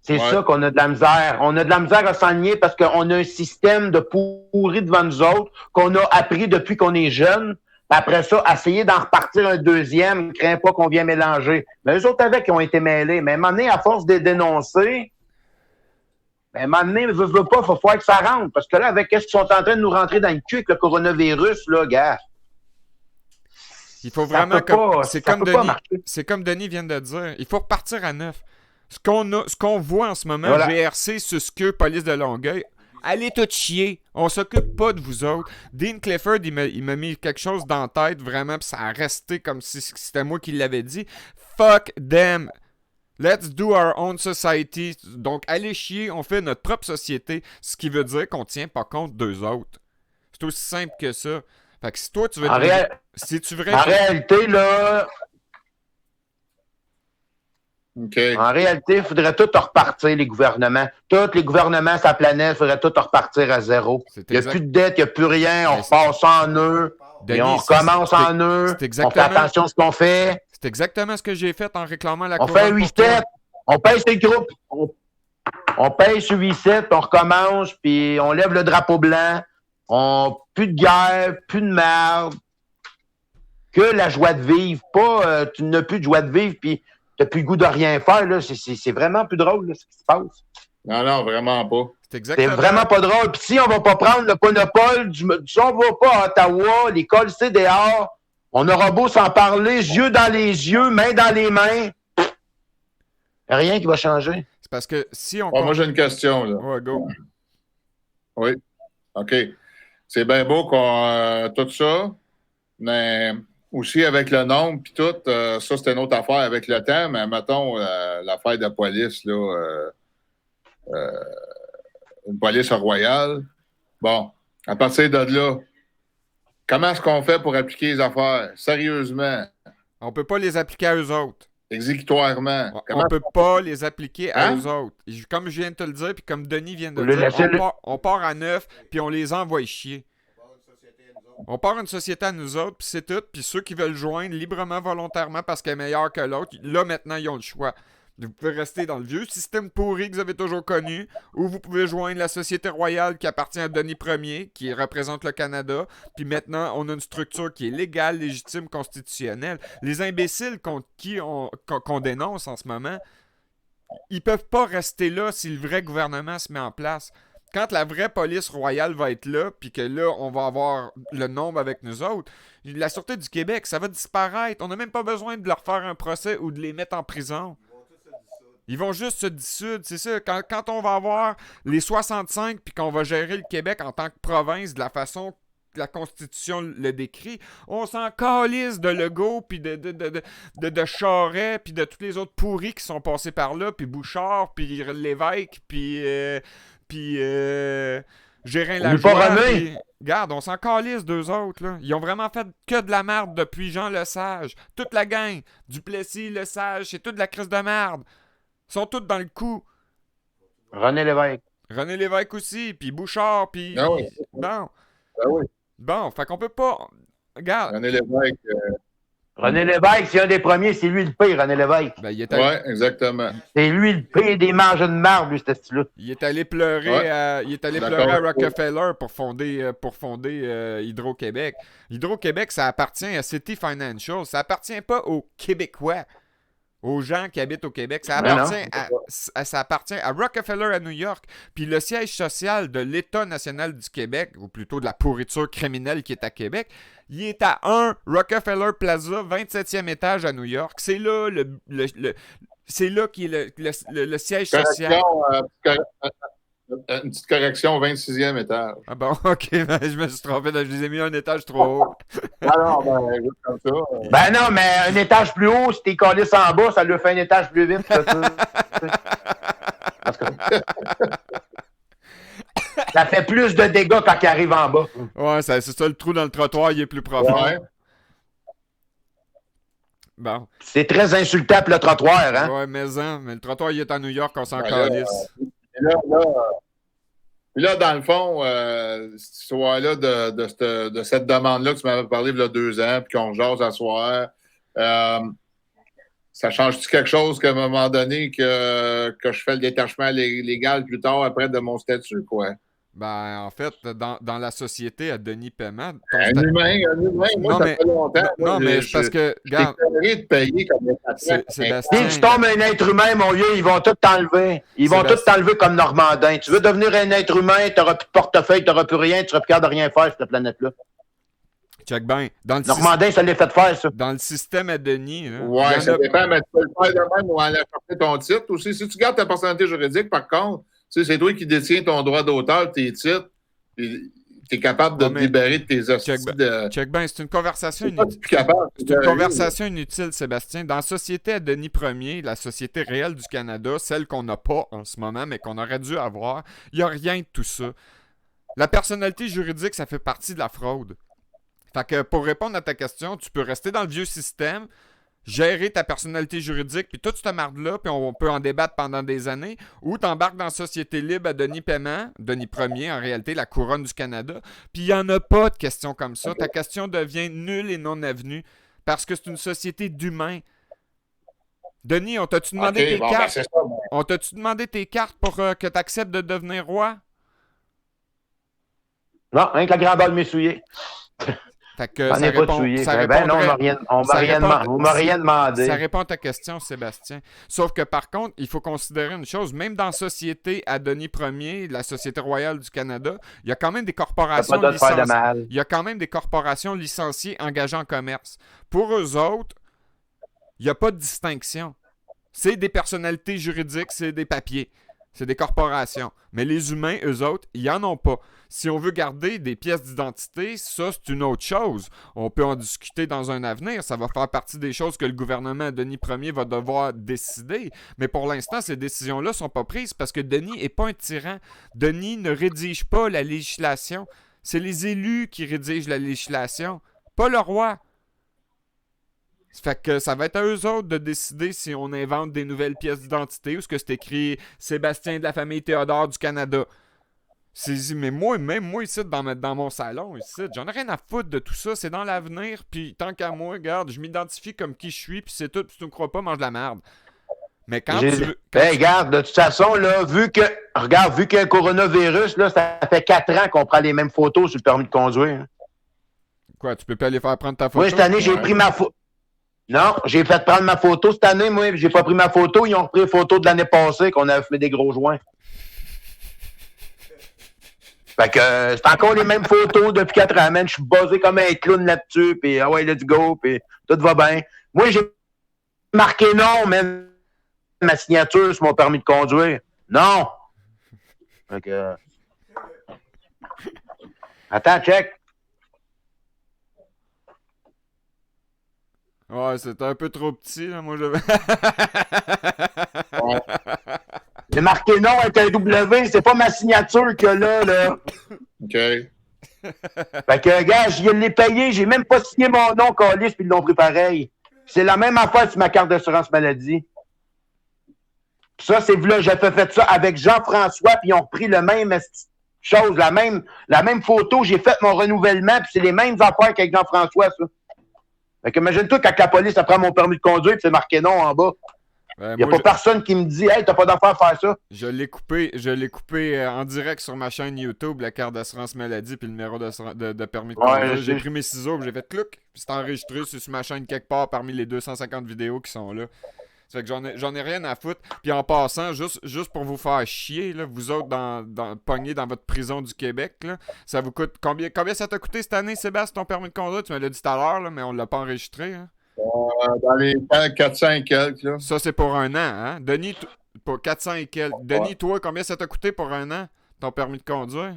C'est ça qu'on a de la misère. On a de la misère à s'enligner parce qu'on a un système de pourri devant nous autres qu'on a appris depuis qu'on est jeune. Après ça, essayer d'en repartir un deuxième, ne crains pas qu'on vienne mélanger. Mais eux autres avec, ils ont été mêlés. Mais à un moment donné, à force de dénoncer, à un moment donné, veut pas, il faut voir que ça rentre. Parce que là, avec ce qu'ils sont en train de nous rentrer dans le cul avec le coronavirus, là, gars. Il faut vraiment c'est comme Denis vient de dire. Il faut repartir à neuf. Ce qu'on voit en ce moment, GRC, Susque, police de Longueuil, allez tout chier. On s'occupe pas de vous autres. Dean Clifford, il m'a mis quelque chose dans la tête, vraiment, puis ça a resté comme si c'était moi qui l'avais dit. Fuck them. Let's do our own society. Donc, allez chier, on fait notre propre société, ce qui veut dire qu'on tient pas compte d'eux autres. C'est aussi simple que ça. Fait que si toi, tu veux... En réalité, là... Okay. En réalité, il faudrait tout repartir, les gouvernements. Tous les gouvernements sur la planète, il faudrait tout repartir à zéro. Il n'y a plus de dette, il n'y a plus rien, on repasse en eux. Et on recommence en eux. On fait attention à ce qu'on fait. C'est exactement ce que j'ai fait en réclamant la couronne. On fait un reset. On pèse les groupes. On pèse sur reset, on recommence, puis on lève le drapeau blanc. Plus de guerre, plus de merde. Que la joie de vivre. Pas tu n'as plus de joie de vivre, puis tu n'as plus le goût de rien faire. Là. C'est vraiment plus drôle, là, ce qui se passe. Non, vraiment pas. C'est vraiment pas drôle. Puis si on va pas prendre le monopole, si on va pas à Ottawa, les cols dehors, on aura beau s'en parler, yeux dans les yeux, mains dans les mains. Rien qui va changer. C'est parce que si on... moi, j'ai une question, là. Ouais, go. Oui. OK. C'est bien beau qu'on tout ça, mais aussi avec le nombre, puis tout, ça, c'est une autre affaire avec le temps, mais mettons, l'affaire de la police, là... une police royale. Bon, à partir de là, comment est-ce qu'on fait pour appliquer les affaires? Sérieusement. On peut pas les appliquer à eux autres. Exécutoirement. On peut pas les appliquer à eux autres. Comme je viens de te le dire, puis comme Denis vient de le dire, on part à 9, puis on les envoie chier. On part une société à nous autres, puis c'est tout. Puis ceux qui veulent joindre librement, volontairement, parce qu'elle est meilleure que l'autre, là, maintenant, ils ont le choix. Vous pouvez rester dans le vieux système pourri que vous avez toujours connu, ou vous pouvez joindre la Société royale qui appartient à Denis Ier, qui représente le Canada, puis maintenant, on a une structure qui est légale, légitime, constitutionnelle. Les imbéciles qu'on dénonce en ce moment, ils peuvent pas rester là si le vrai gouvernement se met en place. Quand la vraie police royale va être là, puis que là, on va avoir le nombre avec nous autres, la Sûreté du Québec, ça va disparaître. On n'a même pas besoin de leur faire un procès ou de les mettre en prison. Ils vont juste se dissoudre, c'est ça. Quand on va avoir les 65 puis qu'on va gérer le Québec en tant que province de la façon que la Constitution le décrit, on s'en calisse de Legault puis de Charest puis de tous les autres pourris qui sont passés par là, puis Bouchard, puis Lévesque, puis Gérin Lajoie. Regarde, on s'en calisse d'eux autres, là. Ils ont vraiment fait que de la merde depuis Jean Lesage. Toute la gang, Duplessis, Lesage, c'est toute de la crise de merde. Ils sont tous dans le coup. René Lévesque aussi, puis Bouchard, puis... Ah oui. Bon. Ah oui. Bon, fait qu'on peut pas... Regarde. René Lévesque, c'est un des premiers, c'est lui le pire, René Lévesque. Ben, oui, exactement. C'est lui le pire des mangeurs de marde, lui, ce style-là. Il est allé pleurer, à Rockefeller pour fonder Hydro-Québec. Hydro-Québec, ça appartient à City Financial. Ça appartient pas aux Québécois. Aux gens qui habitent au Québec. Ça appartient à Rockefeller à New York. Puis le siège social de l'État national du Québec, ou plutôt de la pourriture criminelle qui est à Québec, il est à 1 Rockefeller Plaza, 27e étage à New York. C'est là c'est là qui est le siège social. Une petite correction au 26e étage. Ah bon, ok, ben, je me suis trompé, je les ai mis un étage trop haut. Alors, juste comme ça. Ben non, mais un étage plus haut, si t'es collé en bas, ça lui fait un étage plus vite. Ça fait plus de dégâts quand il arrive en bas. Ouais, c'est ça, le trou dans le trottoir, il est plus profond. Ouais. Bon. C'est très insultant pour le trottoir, hein? Ouais, mais le trottoir, il est à New York, on s'en calisse. Puis là, dans le fond, cette histoire-là de cette demande-là que tu m'avais parlé il y a 2 ans, puis qu'on jase à soir, ça change-tu quelque chose qu'à un moment donné que je fais le détachement légal plus tard après de mon statut, quoi? Ben, en fait, dans la société à Denis Paiement... Un humain, moi, ça fait longtemps. Non, mais c'est parce que... Regarde, de payer comme si tu tombes un être humain, mon vieux, ils vont tout t'enlever. Ils vont tout t'enlever comme Normandin. Tu veux devenir un être humain, tu n'auras plus de portefeuille, tu n'auras plus rien, tu seras plus capable de rien faire sur cette planète-là. Check bien. Normandin, ça l'est fait faire, ça. Dans le système à Denis... Là, ouais, ça dépend, mais tu peux le faire de même ou aller chercher ton titre aussi. Si tu gardes ta personnalité juridique, par contre... C'est toi qui détiens ton droit d'auteur, tes titres, tu es capable de te libérer de tes hosties de... Check bien, c'est une conversation inutile. C'est une conversation inutile, Sébastien. Dans la société à Denis Ier, la société réelle du Canada, celle qu'on n'a pas en ce moment, mais qu'on aurait dû avoir, il n'y a rien de tout ça. La personnalité juridique, ça fait partie de la fraude. Fait que pour répondre à ta question, tu peux rester dans le vieux système, gérer ta personnalité juridique, puis toute cette marde-là, puis on peut en débattre pendant des années, ou t'embarques dans la société libre à Denis Paiement, Denis Ier en réalité, la couronne du Canada, puis il n'y en a pas de questions comme ça. Ta question devient nulle et non avenue, parce que c'est une société d'humains. Denis, on t'a-tu demandé tes cartes? On t'a-tu demandé tes cartes pour que tu acceptes de devenir roi? Non, rien que la grandeur de mes souliers. Fait que J'en ai pas de souliers. Ben non, on m'a rien demandé. Ça répond à ta question, Sébastien. Sauf que par contre, il faut considérer une chose. Même dans la société à Denis Ier, la Société royale du Canada, il y a quand même des corporations licenciées. Il y a quand même des corporations licenciées engagées en commerce. Pour eux autres, il n'y a pas de distinction. C'est des personnalités juridiques, c'est des papiers. C'est des corporations. Mais les humains, eux autres, ils n'en ont pas. Si on veut garder des pièces d'identité, ça, c'est une autre chose. On peut en discuter dans un avenir. Ça va faire partie des choses que le gouvernement Denis Ier va devoir décider. Mais pour l'instant, ces décisions-là ne sont pas prises parce que Denis n'est pas un tyran. Denis ne rédige pas la législation. C'est les élus qui rédigent la législation, pas le roi. Fait que ça va être à eux autres de décider si on invente des nouvelles pièces d'identité ou ce que c'est écrit Sébastien de la famille Théodore du Canada. Mais même moi ici, dans mon salon, ici, j'en ai rien à foutre de tout ça. C'est dans l'avenir, puis tant qu'à moi, regarde, je m'identifie comme qui je suis, puis c'est tout, puis si tu me crois pas, mange de la merde. Mais quand tu veux... regarde, de toute façon, là, vu qu'il y a un coronavirus, là, ça fait 4 ans qu'on prend les mêmes photos sur le permis de conduire. Quoi, tu peux pas aller faire prendre ta photo? Moi, cette année, j'ai pris ma photo. Non, j'ai fait prendre ma photo cette année, moi, j'ai pas pris ma photo. Ils ont repris la photo de l'année passée qu'on avait fait des gros joints. Fait que c'est encore les mêmes photos depuis 4 ans, man. Je suis buzzé comme un clown là-dessus, puis ah ouais, let's go, puis tout va bien. Moi, j'ai marqué non, man. Ma signature sur mon permis de conduire. Non! Fait que... Attends, check. Ouais, c'était un peu trop petit, là, moi, je... Ouais. J'ai marqué non avec un W, c'est pas ma signature que là. OK. Fait que, gars, je l'ai payé, j'ai même pas signé mon nom, calice, puis ils l'ont pris pareil. C'est la même affaire sur ma carte d'assurance maladie. Ça, c'est là, j'ai fait ça avec Jean-François, puis ils ont pris le même chose, la même photo, j'ai fait mon renouvellement, puis c'est les mêmes affaires qu'avec Jean-François, ça. Fait que imagine-toi quand la police prend mon permis de conduire, puis c'est marqué non en bas. Il n'y a pas personne qui me dit « Hey, t'as pas d'affaire à faire ça. » Je l'ai coupé en direct sur ma chaîne YouTube, la carte d'assurance maladie puis le numéro de permis de conduire. J'ai pris mes ciseaux puis j'ai fait clouc, puis c'est enregistré sur ma chaîne quelque part parmi les 250 vidéos qui sont là. Ça fait que j'en ai rien à foutre. Puis en passant, juste pour vous faire chier, là, vous autres pognés dans votre prison du Québec, là, ça vous coûte... Combien ça t'a coûté cette année, Sébastien, ton permis de conduire? Tu me l'as dit tout à l'heure, là, mais on l'a pas enregistré, hein? Dans les 400 et quelques, là. Ça, c'est pour un an, hein? Denis, pour 400 et quelques. Denis, toi, combien ça t'a coûté pour un an, ton permis de conduire?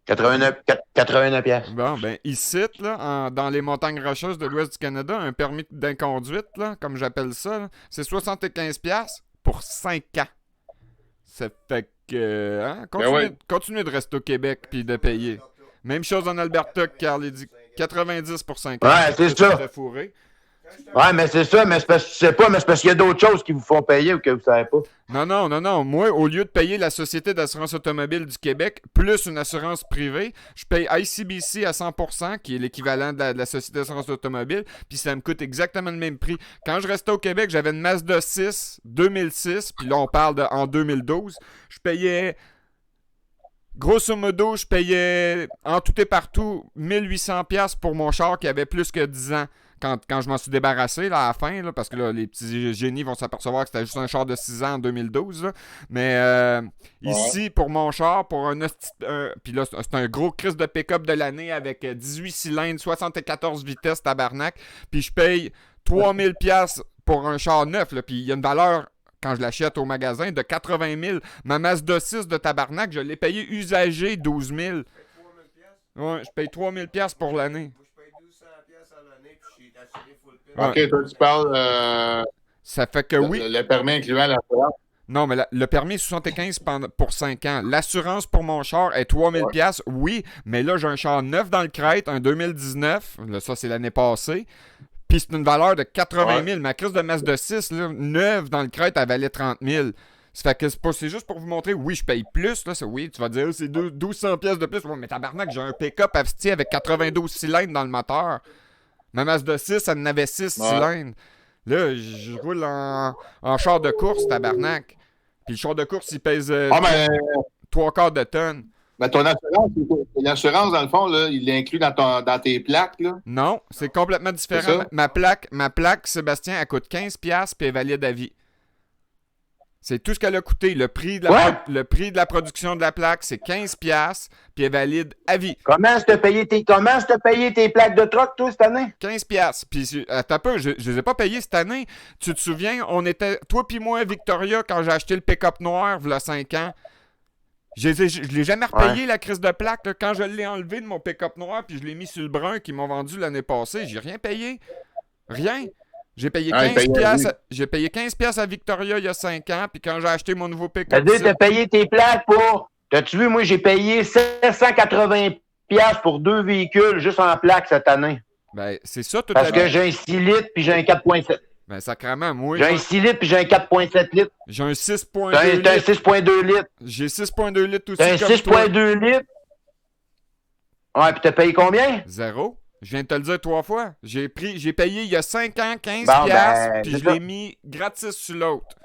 89 piastres. Bon, ben, ici, là, dans les montagnes rocheuses de l'ouest du Canada, un permis d'inconduite, là, comme j'appelle ça, là, c'est 75 piastres pour 5 ans. Ça fait que... Hein? Continuez de rester au Québec puis de payer. Même chose en Alberta que Carl a dit. 90 pour 5 ans. Ouais, c'est ça. Ouais, mais c'est ça, mais c'est parce que tu sais pas, mais c'est parce qu'il y a d'autres choses qui vous font payer ou que vous savez pas. Non. Moi, au lieu de payer la Société d'assurance automobile du Québec plus une assurance privée, je paye ICBC à 100%, qui est l'équivalent de la Société d'assurance automobile, puis ça me coûte exactement le même prix. Quand je restais au Québec, j'avais une Mazda 6 2006, puis là, on parle en 2012. Je payais... Grosso modo, je payais en tout et partout 1800$ pour mon char qui avait plus que 10 ans quand je m'en suis débarrassé là, à la fin, là, parce que là, les petits génies vont s'apercevoir que c'était juste un char de 6 ans en 2012. Là. Mais ici, pour mon char, pour puis là, c'est un gros crise de pick-up de l'année avec 18 cylindres, 74 vitesses, tabarnak. Puis je paye 3000$ pour un char neuf. Puis il y a une valeur... Quand je l'achète au magasin, de 80 000. Ma Mazda 6 de tabarnak, je l'ai payé usagé 12 000. Ouais, je paye 3 000 $ pour l'année. Moi, je paye 200 $ à l'année, puis je suis assuré full pin. OK, toi, tu parles... ça fait que oui. Le permis incluant l'assurance. Non, mais le permis est 75 pour 5 ans. L'assurance pour mon char est 3 000 $, oui, mais là, j'ai un char neuf dans le crête, un 2019. Là, ça, c'est l'année passée. Puis c'est une valeur de 80 000. Ma crise de Mazda 6, là, neuve dans le crête, elle valait 30 000. Ça fait que c'est juste pour vous montrer, oui, je paye plus. Là, oui, tu vas dire, c'est 1200 pièces de plus. Ouais, mais tabarnak, j'ai un pick-up asti avec 92 cylindres dans le moteur. Ma Mazda 6, elle en avait 6 cylindres. Là, je roule en char de course, tabarnak. Puis le char de course, il pèse 3/4 de tonne. Mais ton assurance, dans le fond, là, il l'inclut dans tes plaques, là? Non, c'est complètement différent. Ma plaque, Sébastien, elle coûte 15$ puis elle est valide à vie. C'est tout ce qu'elle a coûté. Le prix de la production de la plaque, c'est 15$, puis elle est valide à vie. Comment tu as payé tes plaques de truck, toi, cette année? 15$. Puis, attends un peu, je les ai pas payées cette année. Tu te souviens, on était, toi puis moi, Victoria, quand j'ai acheté le pick-up noir, il y a 5 ans. Je l'ai jamais repayé, la crise de plaque. Là. Quand je l'ai enlevé de mon pick-up noir, puis je l'ai mis sur le brun qu'ils m'ont vendu l'année passée, j'ai rien payé. Rien. J'ai payé 15$. J'ai payé 15$ à Victoria il y a 5 ans, puis quand j'ai acheté mon nouveau pick-up. T'as payé tes plaques pour. T'as-tu vu, moi, j'ai payé 780$ pour 2 véhicules juste en plaques cette année. Ben, c'est ça tout Parce que j'ai un 6 litres puis j'ai un 4,7. Ben, sacrément, moi. J'ai un 6 litres puis j'ai un 4,7 litres. J'ai un 6,2 litres. T'as un 6,2 litres. J'ai 6,2 litres aussi. T'as un 6,2 litres. Ouais, puis t'as payé combien? 0. Je viens de te le dire 3 fois. J'ai payé il y a 5 ans 15$, puis je l'ai mis gratis sur l'autre.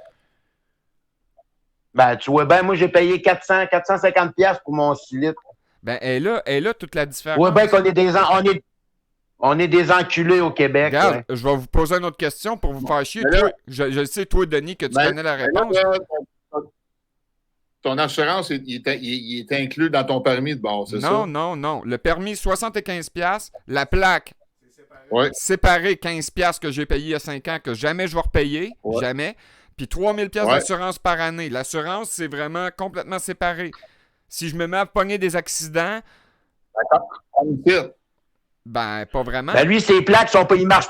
Ben, tu vois bien, moi, j'ai payé 450$ pour mon 6 litres. Ben, elle a toute la différence. Ouais, ben, qu'on est on est des enculés au Québec. Regarde, je vais vous poser une autre question pour vous faire chier. Toi, je sais, toi, Denis, que tu connais la réponse. Ton assurance, il est inclus dans ton permis de bord, c'est ça? Non. Le permis, 75$. La plaque, séparée, 15$ que j'ai payé il y a 5 ans, que jamais je vais repayer. Jamais. Puis 3000$ d'assurance par année. L'assurance, c'est vraiment complètement séparé. Si je me mets à pogner des accidents... Ben, pas vraiment. Ben, lui, ses plaques sont pas... Il marche...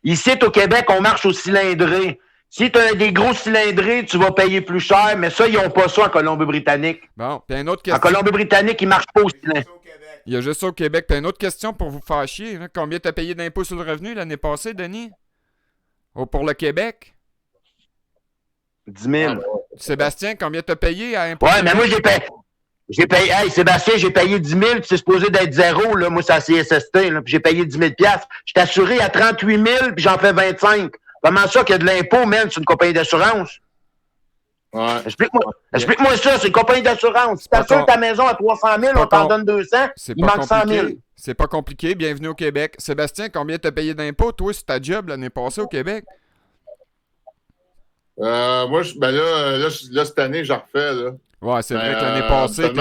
Ici, au Québec, on marche au cylindré. Si tu as des gros cylindrés, tu vas payer plus cher, mais ça, ils n'ont pas ça en Colombie-Britannique. Bon, puis une autre question. En Colombie-Britannique, ils ne marchent pas au cylindre. Il y a juste ça au Québec. Puis une autre question pour vous faire chier. Hein. Combien tu as payé d'impôts sur le revenu l'année passée, Denis? Oh, pour le Québec? 10 000. Sébastien, combien tu as payé à impôts? Ouais, mais moi, j'ai payé, hey, Sébastien, j'ai payé 10 000, puis c'est supposé d'être 0, là. Moi, c'est à CSST, là, puis j'ai payé 10 000$. Je suis assuré à 38 000, puis j'en fais 25. Comment ça qu'il y a de l'impôt, man, sur une compagnie d'assurance? Ouais. Explique-moi ça, c'est une compagnie d'assurance. Si t'assures ta maison à 300 000, on t'en donne 200, il manque 100 000. C'est pas compliqué, bienvenue au Québec. Sébastien, combien t'as payé d'impôts, toi, sur ta job l'année passée au Québec? Moi, là, cette année, j'en refais, là. Ouais, c'est vrai que l'année passée,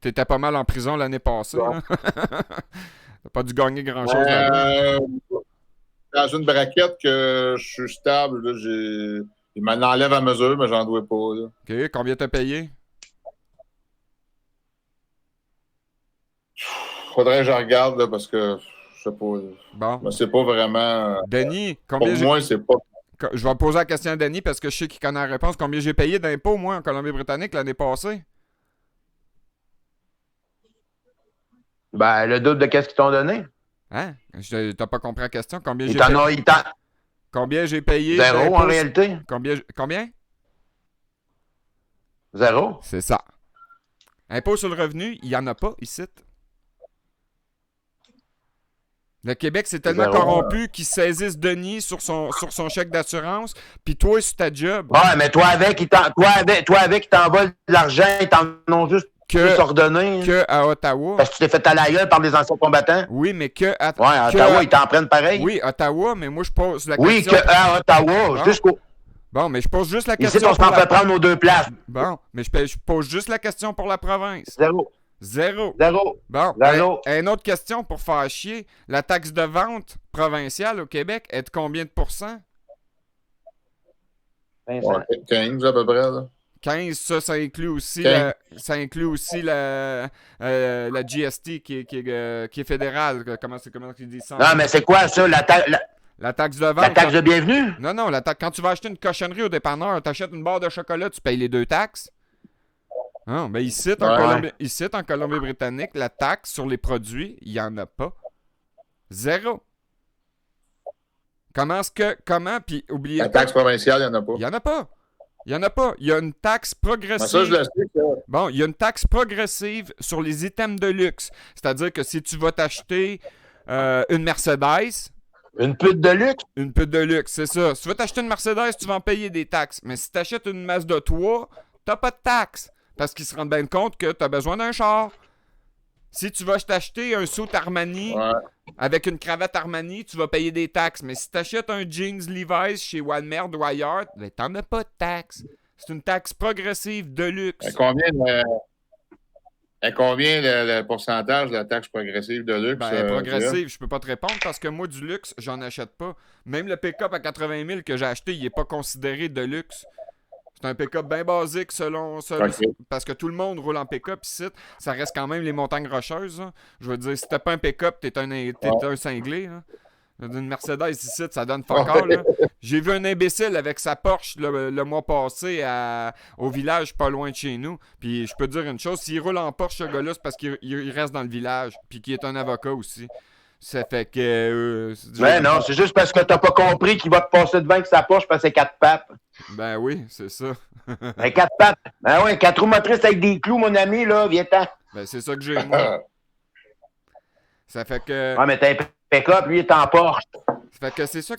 t'étais pas mal en prison l'année passée. T'as pas dû gagner grand-chose là-bas. Dans une braquette que je suis stable, là, il m'en enlève à mesure, mais j'en dois pas. Là. OK, combien t'as payé? Faudrait que je regarde, là, parce que je sais pas. Bon. Mais c'est pas vraiment... Denis, combien... Pour moi, c'est pas... Je vais poser la question à Denis parce que je sais qu'il connaît la réponse. Combien j'ai payé d'impôts, moi, en Colombie-Britannique l'année passée? Ben, le double de qu'est-ce qu'ils t'ont donné? Hein? T'as pas compris la question? Combien j'ai payé? Combien j'ai payé? 0 en réalité. Combien? 0. C'est ça. Impôt sur le revenu, il n'y en a pas ici. Le Québec, c'est tellement corrompu qu'ils saisissent Denis sur son chèque d'assurance, puis toi, sur ta job. Ouais, mais toi avec, ils t'envolent de l'argent, ils t'en ont juste ordonné. Que à Ottawa. Parce que tu t'es fait à la gueule par des anciens combattants. Oui, mais que à Ottawa, ils t'en prennent pareil. Oui, Ottawa, mais moi, je pose la question. Oui, que à Ottawa, jusqu'au... Bon, mais je pose juste la question. Ici, on s'en fait prendre nos 2 places. Bon, mais je pose juste la question pour la province. 0. Bon, une autre question pour faire chier. La taxe de vente provinciale au Québec est de combien de pourcents? 15 à peu près, là. 15, ça inclut aussi la GST qui est fédérale. Comment ils disent ça? Non, mais c'est quoi ça, la taxe de vente? La taxe de bienvenue? Non, quand tu vas acheter une cochonnerie au dépanneur, tu achètes une barre de chocolat, tu payes les 2 taxes. Non, mais ici, en Colombie-Britannique, la taxe sur les produits, il n'y en a pas. 0. Comment, puis oubliez La pas, taxe provinciale, il n'y en a pas. il n'y en a pas. Il n'y en a pas. Il y a une taxe Ben, progressive. ça, je le sais. Ça. Bon, il y a une taxe progressive sur les items de luxe. C'est-à-dire que si tu vas t'acheter une Mercedes, Une pute de luxe? une pute de luxe, c'est ça. Si tu vas t'acheter une Mercedes, tu vas en payer des taxes. Mais si tu achètes une Mazda 3, t'as pas de taxes. Parce qu'ils se rendent bien compte que tu as besoin d'un char. Si tu vas t'acheter un suit Armani Ouais. avec une cravate Armani, tu vas payer des taxes. Mais si tu achètes un jeans Levi's chez Walmart ou ailleurs, ben, t'en as pas de taxes. C'est une taxe progressive de luxe. Combien le pourcentage de la taxe progressive de luxe? Ben, progressive, je peux pas te répondre parce que moi, du luxe, j'en achète pas. Même le pick-up à 80 000 que j'ai acheté, il est pas considéré de luxe. C'est un pick-up bien basique selon Ok. parce que tout le monde roule en pick-up ici. Ça reste quand même les montagnes rocheuses. Hein. Je veux dire, si t'as pas un pick-up, t'es un cinglé. Hein. Une Mercedes ici, ça donne fuck all. Là. J'ai vu un imbécile avec sa Porsche le mois passé au village pas loin de chez nous. Puis je peux te dire une chose, s'il roule en Porsche, ce gars-là, c'est parce qu'il reste dans le village. Puis qu'il est un avocat aussi. Ça fait que... Mais non, c'est juste parce que t'as pas compris qu'il va te passer devant avec sa poche parce que c'est 4 pattes. Ben oui, c'est ça. Ben, 4 pattes. Ben ouais, 4 roues motrices avec des clous, mon ami, là, viens-t'en. Ben c'est ça que j'ai, moi. Ça fait que... Ouais, mais t'as un pick-up, lui, il est en Porsche. Ça fait que c'est ça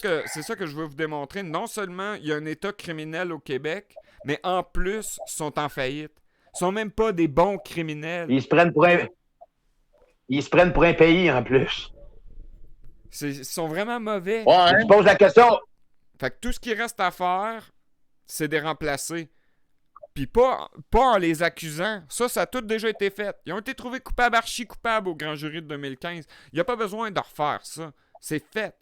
que je veux vous démontrer. Non seulement il y a un état criminel au Québec, mais en plus, ils sont en faillite. Ils sont même pas des bons criminels. Ils se prennent pour un pays, en plus. Ils sont vraiment mauvais. Ouais, Tu poses la question. Fait que tout ce qui reste à faire, c'est de les remplacer. Puis pas en les accusant. Ça a tout déjà été fait. Ils ont été trouvés coupables, archi-coupables au grand jury de 2015. Il n'y a pas besoin de refaire ça. C'est fait.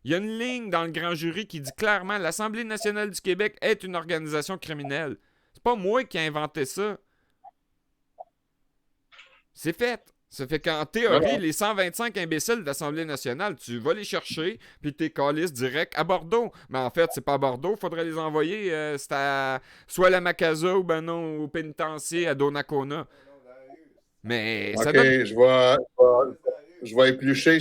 Il y a une ligne dans le grand jury qui dit clairement l'Assemblée nationale du Québec est une organisation criminelle. C'est pas moi qui ai inventé ça. C'est fait. Ça fait qu'en théorie, les 125 imbéciles de l'Assemblée nationale, tu vas les chercher, puis t'es calisses direct à Bordeaux. Mais en fait, c'est pas à Bordeaux, faudrait les envoyer c'est à soit à la Macasa ou ben non, au pénitencier à Donnacona. Mais ça OK, donne... je vais éplucher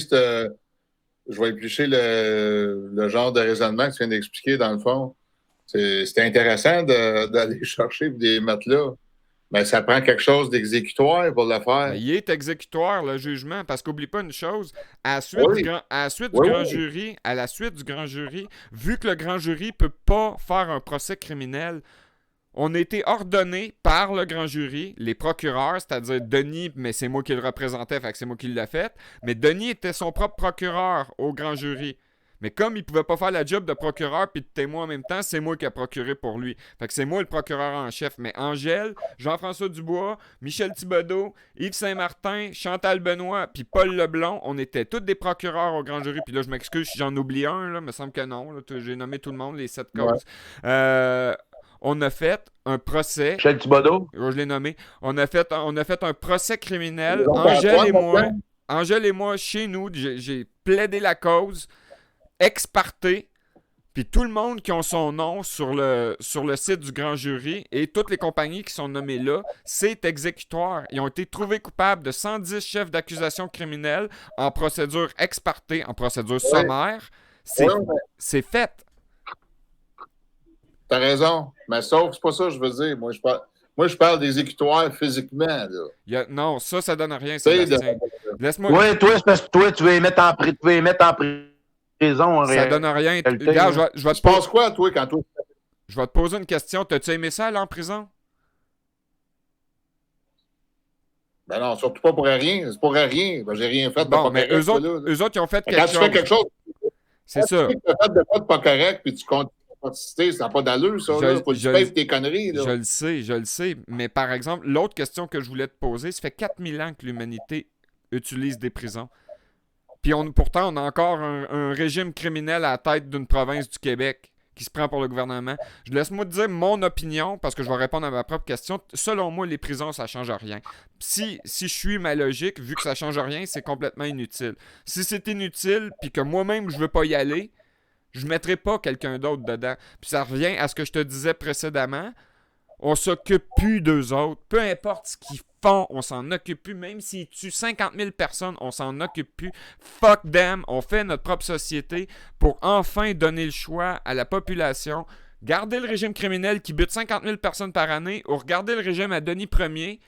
le genre de raisonnement que tu viens d'expliquer, dans le fond. C'est intéressant d'aller chercher et de les mettre là. Mais ça prend quelque chose d'exécutoire pour le faire. Il est exécutoire, le jugement, parce qu'oublie pas une chose, à la suite Oui. du Oui, grand oui. jury, à la suite du grand jury, vu que le grand jury peut pas faire un procès criminel, on a été ordonné par le grand jury, les procureurs, c'est-à-dire Denis, mais c'est moi qui le représentais, fait que c'est moi qui l'ai fait, mais Denis était son propre procureur au grand jury. Mais comme il pouvait pas faire la job de procureur puis de témoin en même temps, c'est moi qui ai procuré pour lui. Fait que c'est moi le procureur en chef. Mais Angèle, Jean-François Dubois, Michel Thibodeau, Yves Saint-Martin, Chantal Benoît puis Paul Leblond, on était tous des procureurs au grand jury. Puis là, je m'excuse si j'en oublie un, là, me semble que non. Là, j'ai nommé tout le monde, les 7 causes. On a fait un procès. Michel Thibodeau. Je l'ai nommé. On a fait un procès criminel. Ils ont fait Angèle et moi, chez nous, j'ai plaidé la cause, exparté, puis tout le monde qui ont son nom sur le site du grand jury et toutes les compagnies qui sont nommées là, c'est exécutoire. Ils ont été trouvés coupables de 110 chefs d'accusation criminelle en procédure expartée, en procédure sommaire. C'est fait. T'as raison. Mais sauf, c'est pas ça que je veux dire. Moi, je parle d'exécutoire physiquement. Là. Non, ça donne rien. Laisse-moi. Oui, toi, c'est parce que toi, tu veux les mettre en prison. Ça donne rien. Regarde, je vais te Tu penses quoi, toi, quand toi... Je vais te poser une question. T'as-tu aimé ça aller en prison? Ben non, surtout pas pour rien. C'est pour rien. Ben, j'ai rien fait de Bon, pas mais correct. eux autres, ils ont fait quelque Quand chose. tu fais quelque chose, C'est ça. tu as fait de pas correct, puis tu continues à participer, ça n'a pas d'allure, ça. Là. Faut que tu payes tes conneries. Là. Je le sais. Mais par exemple, l'autre question que je voulais te poser, ça fait 4000 ans que l'humanité utilise des prisons. Puis pourtant, on a encore un régime criminel à la tête d'une province du Québec qui se prend pour le gouvernement. Je laisse-moi te dire mon opinion, parce que je vais répondre à ma propre question. Selon moi, les prisons, ça change rien. Si je suis ma logique, vu que ça change rien, c'est complètement inutile. Si c'est inutile, puis que moi-même, je veux pas y aller, je mettrai pas quelqu'un d'autre dedans. Puis ça revient à ce que je te disais précédemment. On s'occupe plus d'eux autres. Peu importe ce qu'ils font, on s'en occupe plus. Même s'ils tuent 50 000 personnes, on s'en occupe plus. Fuck them, on fait notre propre société pour enfin donner le choix à la population. Garder le régime criminel qui bute 50 000 personnes par année ou regarder le régime à Denis Ier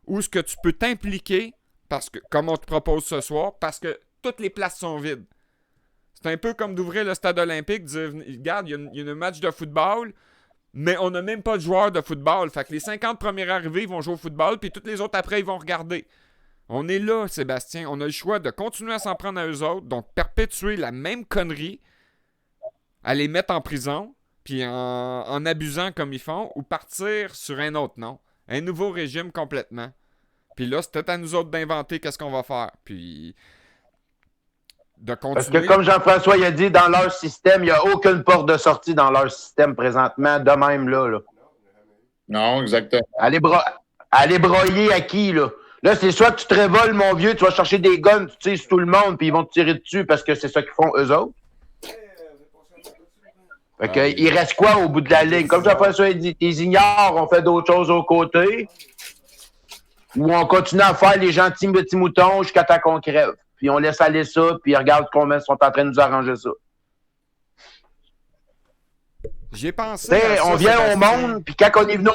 où ce que tu peux t'impliquer, parce que, comme on te propose ce soir, parce que toutes les places sont vides. C'est un peu comme d'ouvrir le stade olympique, dire, regarde, il y a un match de football, mais on n'a même pas de joueurs de football. Fait que les 50 premiers arrivés vont jouer au football, puis toutes les autres après, ils vont regarder. On est là, Sébastien. On a le choix de continuer à s'en prendre à eux autres, donc perpétuer la même connerie, à les mettre en prison, puis en abusant comme ils font, ou partir sur un autre nom. Un nouveau régime complètement. Puis là, c'est peut-être à nous autres d'inventer qu'est-ce qu'on va faire. Puis de continuer. Parce que comme Jean-François il a dit, dans leur système, il n'y a aucune porte de sortie dans leur système présentement, de même là. Non, exactement. Allez broyer à qui, là? Là, c'est soit que tu te révoles, mon vieux, tu vas chercher des guns, tu tires sur tout le monde, puis ils vont te tirer dessus parce que c'est ça qu'ils font eux autres. Fait que, il reste quoi au bout de la ligne? Comme Jean-François a dit, ils ignorent, on fait d'autres choses aux côtés. Ou on continue à faire les gentils petits moutons jusqu'à temps qu'on crève. Puis on laisse aller ça, puis regarde comment ils sont en train de nous arranger ça. J'ai pensé. On vient au monde, puis quand on est venu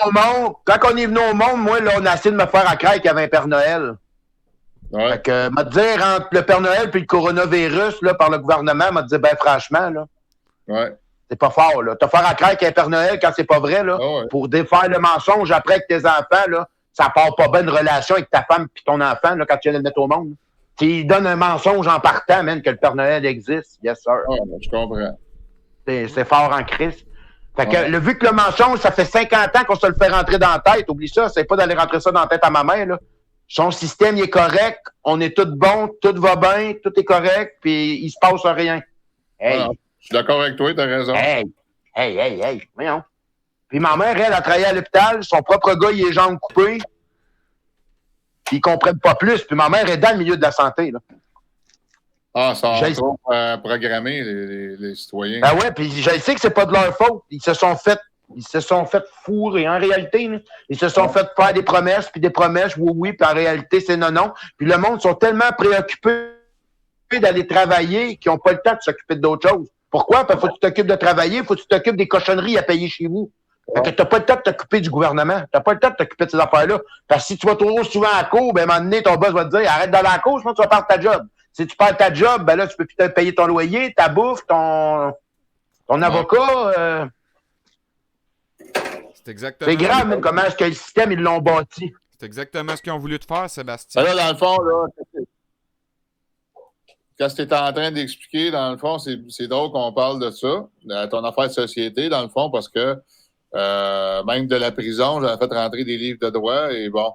au monde, moi, là, on a essayé de me faire à craindre qu'il y avait un Père Noël. Ouais. Fait que, m'a dit, entre le Père Noël puis le coronavirus, là, par le gouvernement, m'a dit, ben, franchement, là. Ouais. C'est pas fort, là. Te faire à craindre qu'il y a un Père Noël quand c'est pas vrai, là. Oh, ouais. Pour défaire le mensonge après avec tes enfants, là, ça part pas bien une relation avec ta femme puis ton enfant, là, quand tu viens de le mettre au monde. Tu donnes un mensonge en partant, même, que le Père Noël existe. Yes, sir. Ouais, je comprends. C'est fort en crise. Fait que, vu que le mensonge, ça fait 50 ans qu'on se le fait rentrer dans la tête, oublie ça, c'est pas d'aller rentrer ça dans la tête à ma mère, là. Son système, il est correct, on est tout bon, tout va bien, tout est correct, puis il se passe rien. Hey! Ouais, je suis d'accord avec toi, t'as raison. Hey! Voyons. Puis ma mère, elle a travaillé à l'hôpital, son propre gars, il a les jambes coupées, puis ils comprennent pas plus, puis ma mère est dans le milieu de la santé, là. Ah, ça a trop programmé, les citoyens. Ben ouais, puis je sais que c'est pas de leur faute. Ils se sont fait fourrer. En réalité, là, ils se sont fait faire des promesses, oui, puis en réalité, c'est non. Puis le monde sont tellement préoccupés d'aller travailler qu'ils n'ont pas le temps de s'occuper d'autres choses. Pourquoi? Parce qu'il faut que tu t'occupes de travailler, il faut que tu t'occupes des cochonneries à payer chez vous. Fait que t'as pas le temps de t'occuper du gouvernement. T'as pas le temps de t'occuper de ces affaires-là. Parce que si tu vas trop souvent à la cour, ben, à un moment donné, ton boss va te dire, arrête d'aller à la cour, sinon tu vas perdre ta job. Si tu perds ta job, ben là, tu peux plus te payer ton loyer, ta bouffe, ton avocat. C'est exactement. C'est grave, même, comment est-ce que le système, ils l'ont bâti. C'est exactement ce qu'ils ont voulu te faire, Sébastien. Ben là, dans le fond, là, quand tu étais en train d'expliquer, dans le fond, c'est drôle qu'on parle de ça, de ton affaire de société, dans le fond, parce que même de la prison, j'avais fait rentrer des livres de droit et bon,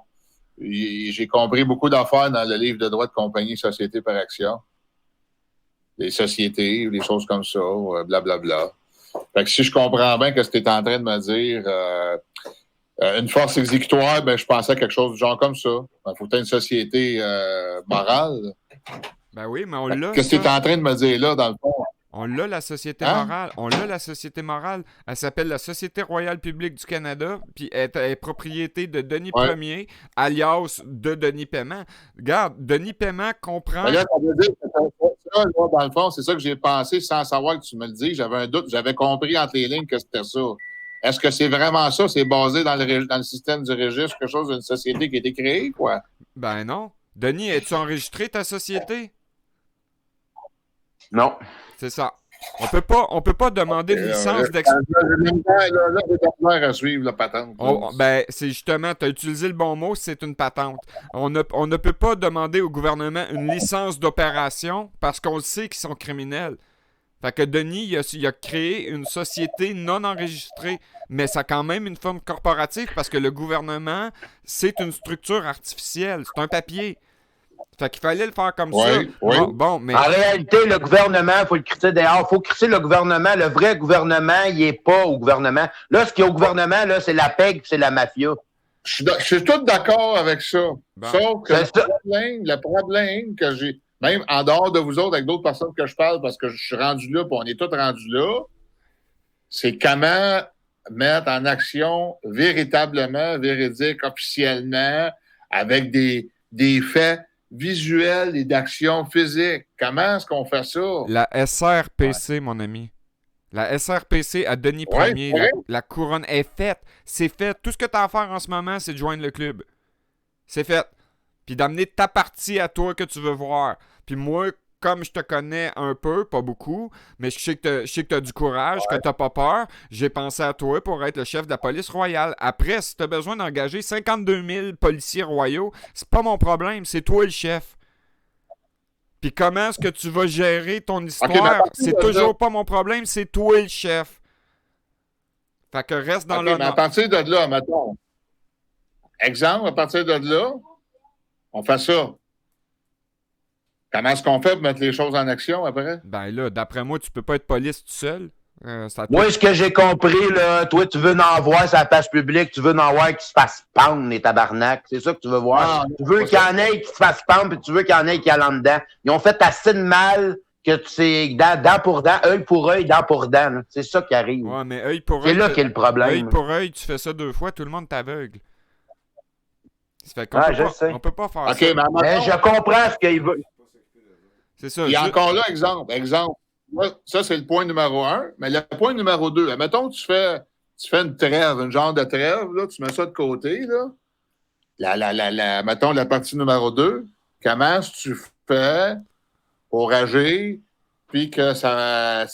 j'ai compris beaucoup d'affaires dans le livre de droit de compagnie société par action. Les sociétés, des choses comme ça, blablabla. Fait que si je comprends bien que ce que tu es en train de me dire, une force exécutoire, ben je pensais à quelque chose du genre comme ça. Il faut que tu aies une société morale. Ben oui, mais on l'a. Qu'est-ce que tu es en train de me dire là, dans le fond? On l'a, la société morale. On l'a, la société morale. Elle s'appelle la Société royale publique du Canada, puis elle est propriété de Denis Ier, alias de Denis Paiement. Regarde, Denis Paiement comprend... Là, ça veut dire que ça, là, dans le fond, c'est ça que j'ai pensé sans savoir que tu me le dis. J'avais un doute. J'avais compris entre les lignes que c'était ça. Est-ce que c'est vraiment ça? C'est basé dans le système du registre, quelque chose d'une société qui a été créée, quoi? Ben non. Denis, as-tu enregistré ta société? Non. C'est ça. On peut pas demander une licence d'exploitation. Là, j'ai à suivre la patente. Ben, c'est justement, tu as utilisé le bon mot, c'est une patente. On ne peut pas demander au gouvernement une licence d'opération parce qu'on le sait qu'ils sont criminels. Fait que Denis, il a créé une société non enregistrée, mais ça a quand même une forme corporative parce que le gouvernement, c'est une structure artificielle, c'est un papier. Fait qu'il fallait le faire comme ça. Oui. Bon, mais... En réalité, le gouvernement, il faut le crisser dehors. Il faut crisser le gouvernement. Le vrai gouvernement, il n'est pas au gouvernement. Là, ce qu'il y a au gouvernement, là, c'est la PEG, c'est la mafia. Je suis tout d'accord avec ça. Bon. Sauf que le problème que j'ai, même en dehors de vous autres, avec d'autres personnes que je parle, parce que je suis rendu là, puis on est tous rendus là, c'est comment mettre en action véritablement, véridique, officiellement, avec des faits visuels et d'actions physiques. Comment est-ce qu'on fait ça? La SRPC, mon ami. La SRPC à Denis Premier, la couronne est faite. C'est fait. Tout ce que tu as à faire en ce moment, c'est de joindre le club. C'est fait. Puis d'amener ta partie à toi que tu veux voir. Puis moi, comme je te connais un peu, pas beaucoup, mais je sais que tu as du courage, que tu n'as pas peur, j'ai pensé à toi pour être le chef de la police royale. Après, si tu as besoin d'engager 52 000 policiers royaux, c'est pas mon problème, c'est toi le chef. Puis comment est-ce que tu vas gérer ton histoire? C'est toujours pas mon problème, c'est toi le chef. Fait que reste dans l'honneur. Mais à partir de là, mettons. Exemple, à partir de là, on fait ça. Comment est-ce qu'on fait pour mettre les choses en action après? Ben là, d'après moi, tu peux pas être police tout seul. Moi, ce que j'ai compris, là, toi, tu veux en voir sur la page publique, tu veux en voir qui se fasse pendre, les tabarnaks. C'est ça que tu veux voir. Tu veux qu'il y en ait qui se fasse pendre, puis tu veux qu'il y en ait qui allent en dedans. Ils ont fait assez de mal que c'est dent pour dent, œil pour œil, dent pour dent. Là. C'est ça qui arrive. Ouais, mais œil pour œil. C'est là qu'est le problème. Œil pour œil, tu fais ça 2 fois, tout le monde t'aveugle. Ça fait qu'on on peut pas faire ça. Mais je comprends ce qu'il veut. C'est ça. Il y a encore là, exemple. Ça, c'est le point numéro 1. Mais le point numéro 2, mettons que tu fais une trêve, un genre de trêve, là, tu mets ça de côté, là. Mettons la partie numéro 2. Comment tu fais pour agir, puis que ça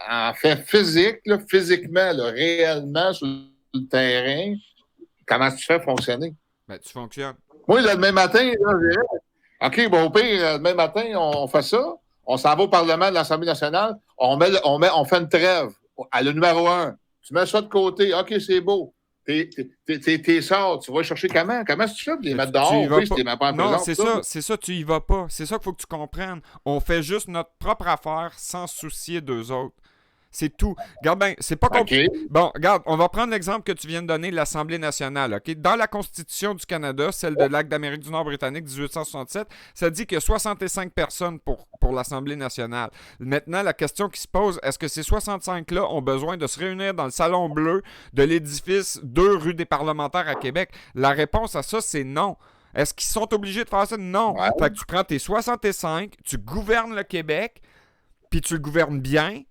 en fait physiquement, là, réellement sur le terrain, comment tu fais fonctionner? Ben, tu fonctionnes. Moi, le demain matin, là, je dirais, OK, bon, au pire, demain matin, on fait ça. On s'en va au Parlement de l'Assemblée nationale. On fait une trêve à le numéro 1. Tu mets ça de côté. OK, c'est beau. T'es sort. Tu vas chercher comment? Comment est-ce que tu fais pour les mettre dehors? Oui, tu les mets pas en prison. Non, c'est ça, tu y vas pas. C'est ça qu'il faut que tu comprennes. On fait juste notre propre affaire sans se soucier d'eux autres. C'est tout. Regarde bien, c'est pas compliqué. Okay. Bon, regarde, on va prendre l'exemple que tu viens de donner de l'Assemblée nationale. OK? Dans la Constitution du Canada, celle de l'Acte d'Amérique du Nord britannique 1867, ça dit qu'il y a 65 personnes pour l'Assemblée nationale. Maintenant, la question qui se pose, est-ce que ces 65-là ont besoin de se réunir dans le Salon Bleu de l'édifice 2 rue des Parlementaires à Québec? La réponse à ça, c'est non. Est-ce qu'ils sont obligés de faire ça? Non. Ouais. Fait que tu prends tes 65, tu gouvernes le Québec, puis tu le gouvernes bien.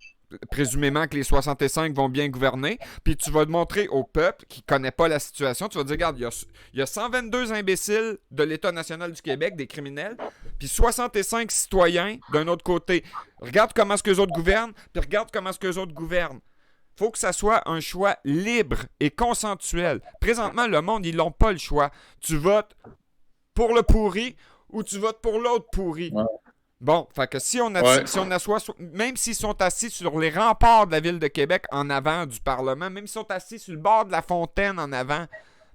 Présumément que les 65 vont bien gouverner, puis tu vas montrer au peuple qui ne connaît pas la situation, tu vas dire, regarde, il y a 122 imbéciles de l'État national du Québec, des criminels, puis 65 citoyens d'un autre côté. Regarde comment est-ce qu'eux autres gouvernent, puis regarde comment est-ce qu'eux autres gouvernent. Faut que ça soit un choix libre et consensuel. Présentement, le monde, ils n'ont pas le choix. Tu votes pour le pourri ou tu votes pour l'autre pourri. Ouais. Bon, fait que si on assoit, même s'ils sont assis sur les remparts de la ville de Québec en avant du Parlement, même s'ils sont assis sur le bord de la fontaine en avant,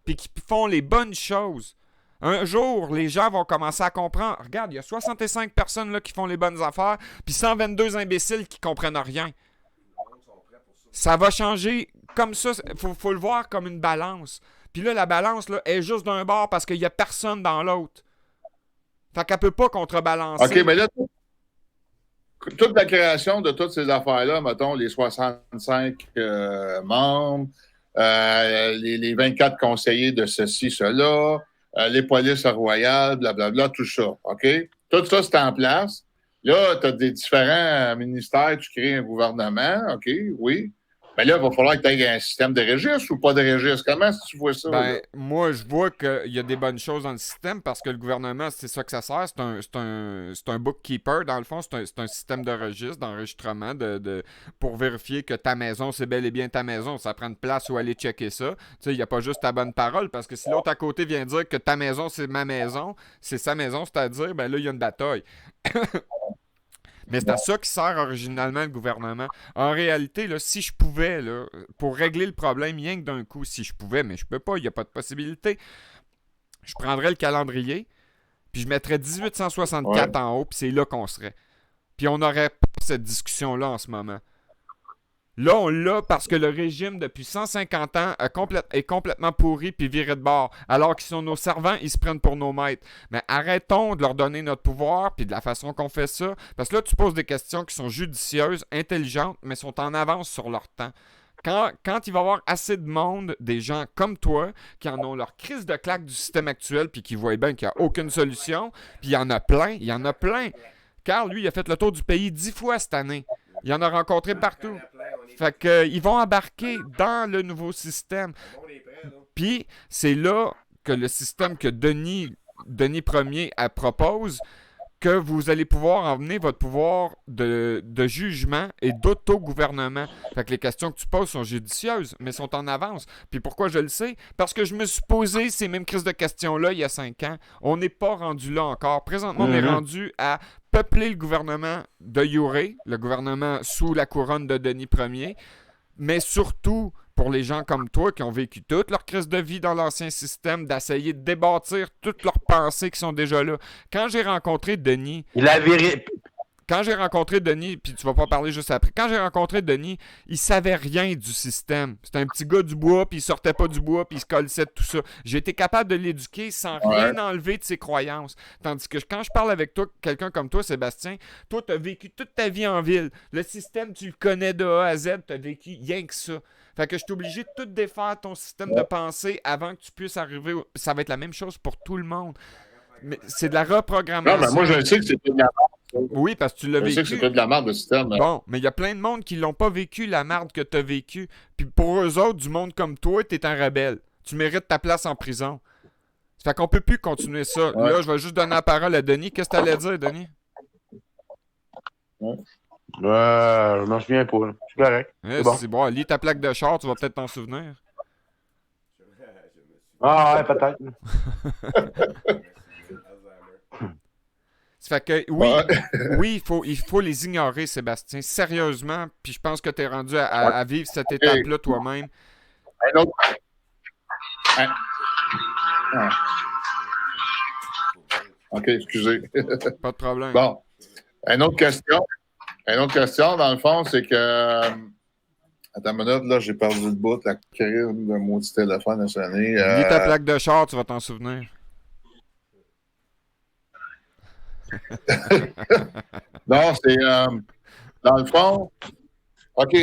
puis qu'ils font les bonnes choses, un jour, les gens vont commencer à comprendre. Regarde, il y a 65 personnes là qui font les bonnes affaires, puis 122 imbéciles qui comprennent rien. Ça va changer comme ça. Faut le voir comme une balance. Puis là, la balance là, est juste d'un bord parce qu'il n'y a personne dans l'autre. Fait qu'elle peut pas contrebalancer. OK, mais là, toute la création de toutes ces affaires-là, mettons, les 65 membres, les 24 conseillers de ceci, cela, les polices royales, blablabla, tout ça, OK? Tout ça, c'est en place. Là, tu as des différents ministères, tu crées un gouvernement, OK, oui. Mais là, il va falloir que tu aies un système de registre ou pas de registre. Comment est-ce que tu vois ça? Ben, moi, je vois qu'il y a des bonnes choses dans le système parce que le gouvernement, c'est ça que ça sert. C'est un bookkeeper, dans le fond. C'est un système de registre, d'enregistrement pour vérifier que ta maison, c'est bel et bien ta maison. Ça prend une place où aller checker ça. Tu sais, il n'y a pas juste ta bonne parole parce que si l'autre à côté vient dire que ta maison, c'est ma maison, c'est sa maison, c'est-à-dire, ben là, il y a une bataille. Mais c'est à ça qui sert originalement le gouvernement. En réalité, là, si je pouvais, là, pour régler le problème, rien que d'un coup, si je pouvais, mais je peux pas, il n'y a pas de possibilité, je prendrais le calendrier, puis je mettrais 1864 en haut, puis c'est là qu'on serait. Puis on n'aurait pas cette discussion-là en ce moment. Là, on l'a parce que le régime, depuis 150 ans, est complètement pourri puis viré de bord. Alors qu'ils sont nos servants, ils se prennent pour nos maîtres. Mais arrêtons de leur donner notre pouvoir puis de la façon qu'on fait ça. Parce que là, tu poses des questions qui sont judicieuses, intelligentes, mais sont en avance sur leur temps. Quand il va y avoir assez de monde, des gens comme toi, qui en ont leur crise de claque du système actuel, puis qui voient bien qu'il n'y a aucune solution, puis il y en a plein. Carl, lui, il a fait le tour du pays 10 fois cette année. Il en a rencontré partout. Fait que, ils vont embarquer dans le nouveau système. Puis, c'est là que le système que Denis Ier propose, que vous allez pouvoir emmener votre pouvoir de jugement et d'autogouvernement. Fait que les questions que tu poses sont judicieuses, mais sont en avance. Puis pourquoi je le sais? Parce que je me suis posé ces mêmes crises de questions-là il y a 5 ans. On n'est pas rendu là encore. Présentement, on est rendu à peupler le gouvernement de Youré, le gouvernement sous la couronne de Denis Ier, mais surtout pour les gens comme toi qui ont vécu toute leur crise de vie dans l'ancien système, d'essayer de débâtir toutes leurs pensées qui sont déjà là. Quand j'ai rencontré Denis... Quand j'ai rencontré Denis, puis tu vas pas parler juste après, quand j'ai rencontré Denis, il savait rien du système. C'était un petit gars du bois, puis il sortait pas du bois, puis il se colissait de tout ça. J'ai été capable de l'éduquer sans rien enlever de ses croyances. Tandis que quand je parle avec toi, quelqu'un comme toi, Sébastien, toi, tu as vécu toute ta vie en ville. Le système, tu le connais de A à Z, tu as vécu rien que ça. Fait que je suis obligé de tout défaire ton système de pensée avant que tu puisses arriver... Ça va être la même chose pour tout le monde. Mais c'est de la reprogrammation. Non, mais moi, je sais que c'était de la merde. Oui, parce que tu l'as vécu. Je sais que c'était de la merde, le système. Bon, mais il y a plein de monde qui l'ont pas vécu, la merde que tu as vécue. Puis pour eux autres, du monde comme toi, tu es un rebelle. Tu mérites ta place en prison. Ça fait qu'on peut plus continuer ça. Ouais. Là, je vais juste donner la parole à Denis. Qu'est-ce que tu allais dire, Denis? Ouais. Je m'en souviens pas. C'est correct. C'est bon. Lis ta plaque de char, tu vas peut-être t'en souvenir. Ah ouais, peut-être. Ça fait que oui, il faut les ignorer, Sébastien, sérieusement. Puis je pense que tu es rendu à vivre cette étape-là toi-même. Un autre. OK, excusez. Pas de problème. Bon. Une autre question, dans le fond, c'est que. Attends une minute, là, j'ai perdu le bout, la carrière d'un maudit téléphone à sonner. Lis ta plaque de char, tu vas t'en souvenir. Non, c'est. Dans le fond, OK,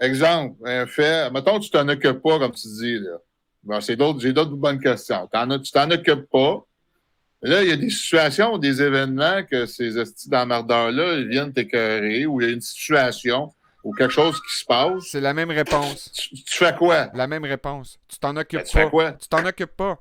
exemple, un fait. Mettons que tu t'en occupes pas, comme tu dis, là. Bon, j'ai d'autres bonnes questions. Tu t'en occupes pas. Là, il y a des situations, des événements que ces estis d'emmerdeurs-là, ils viennent t'écœurer, ou il y a une situation ou quelque chose qui se passe. C'est la même réponse. Tu fais quoi? La même réponse. Tu t'en occupes pas. Tu fais quoi? Tu t'en occupes pas.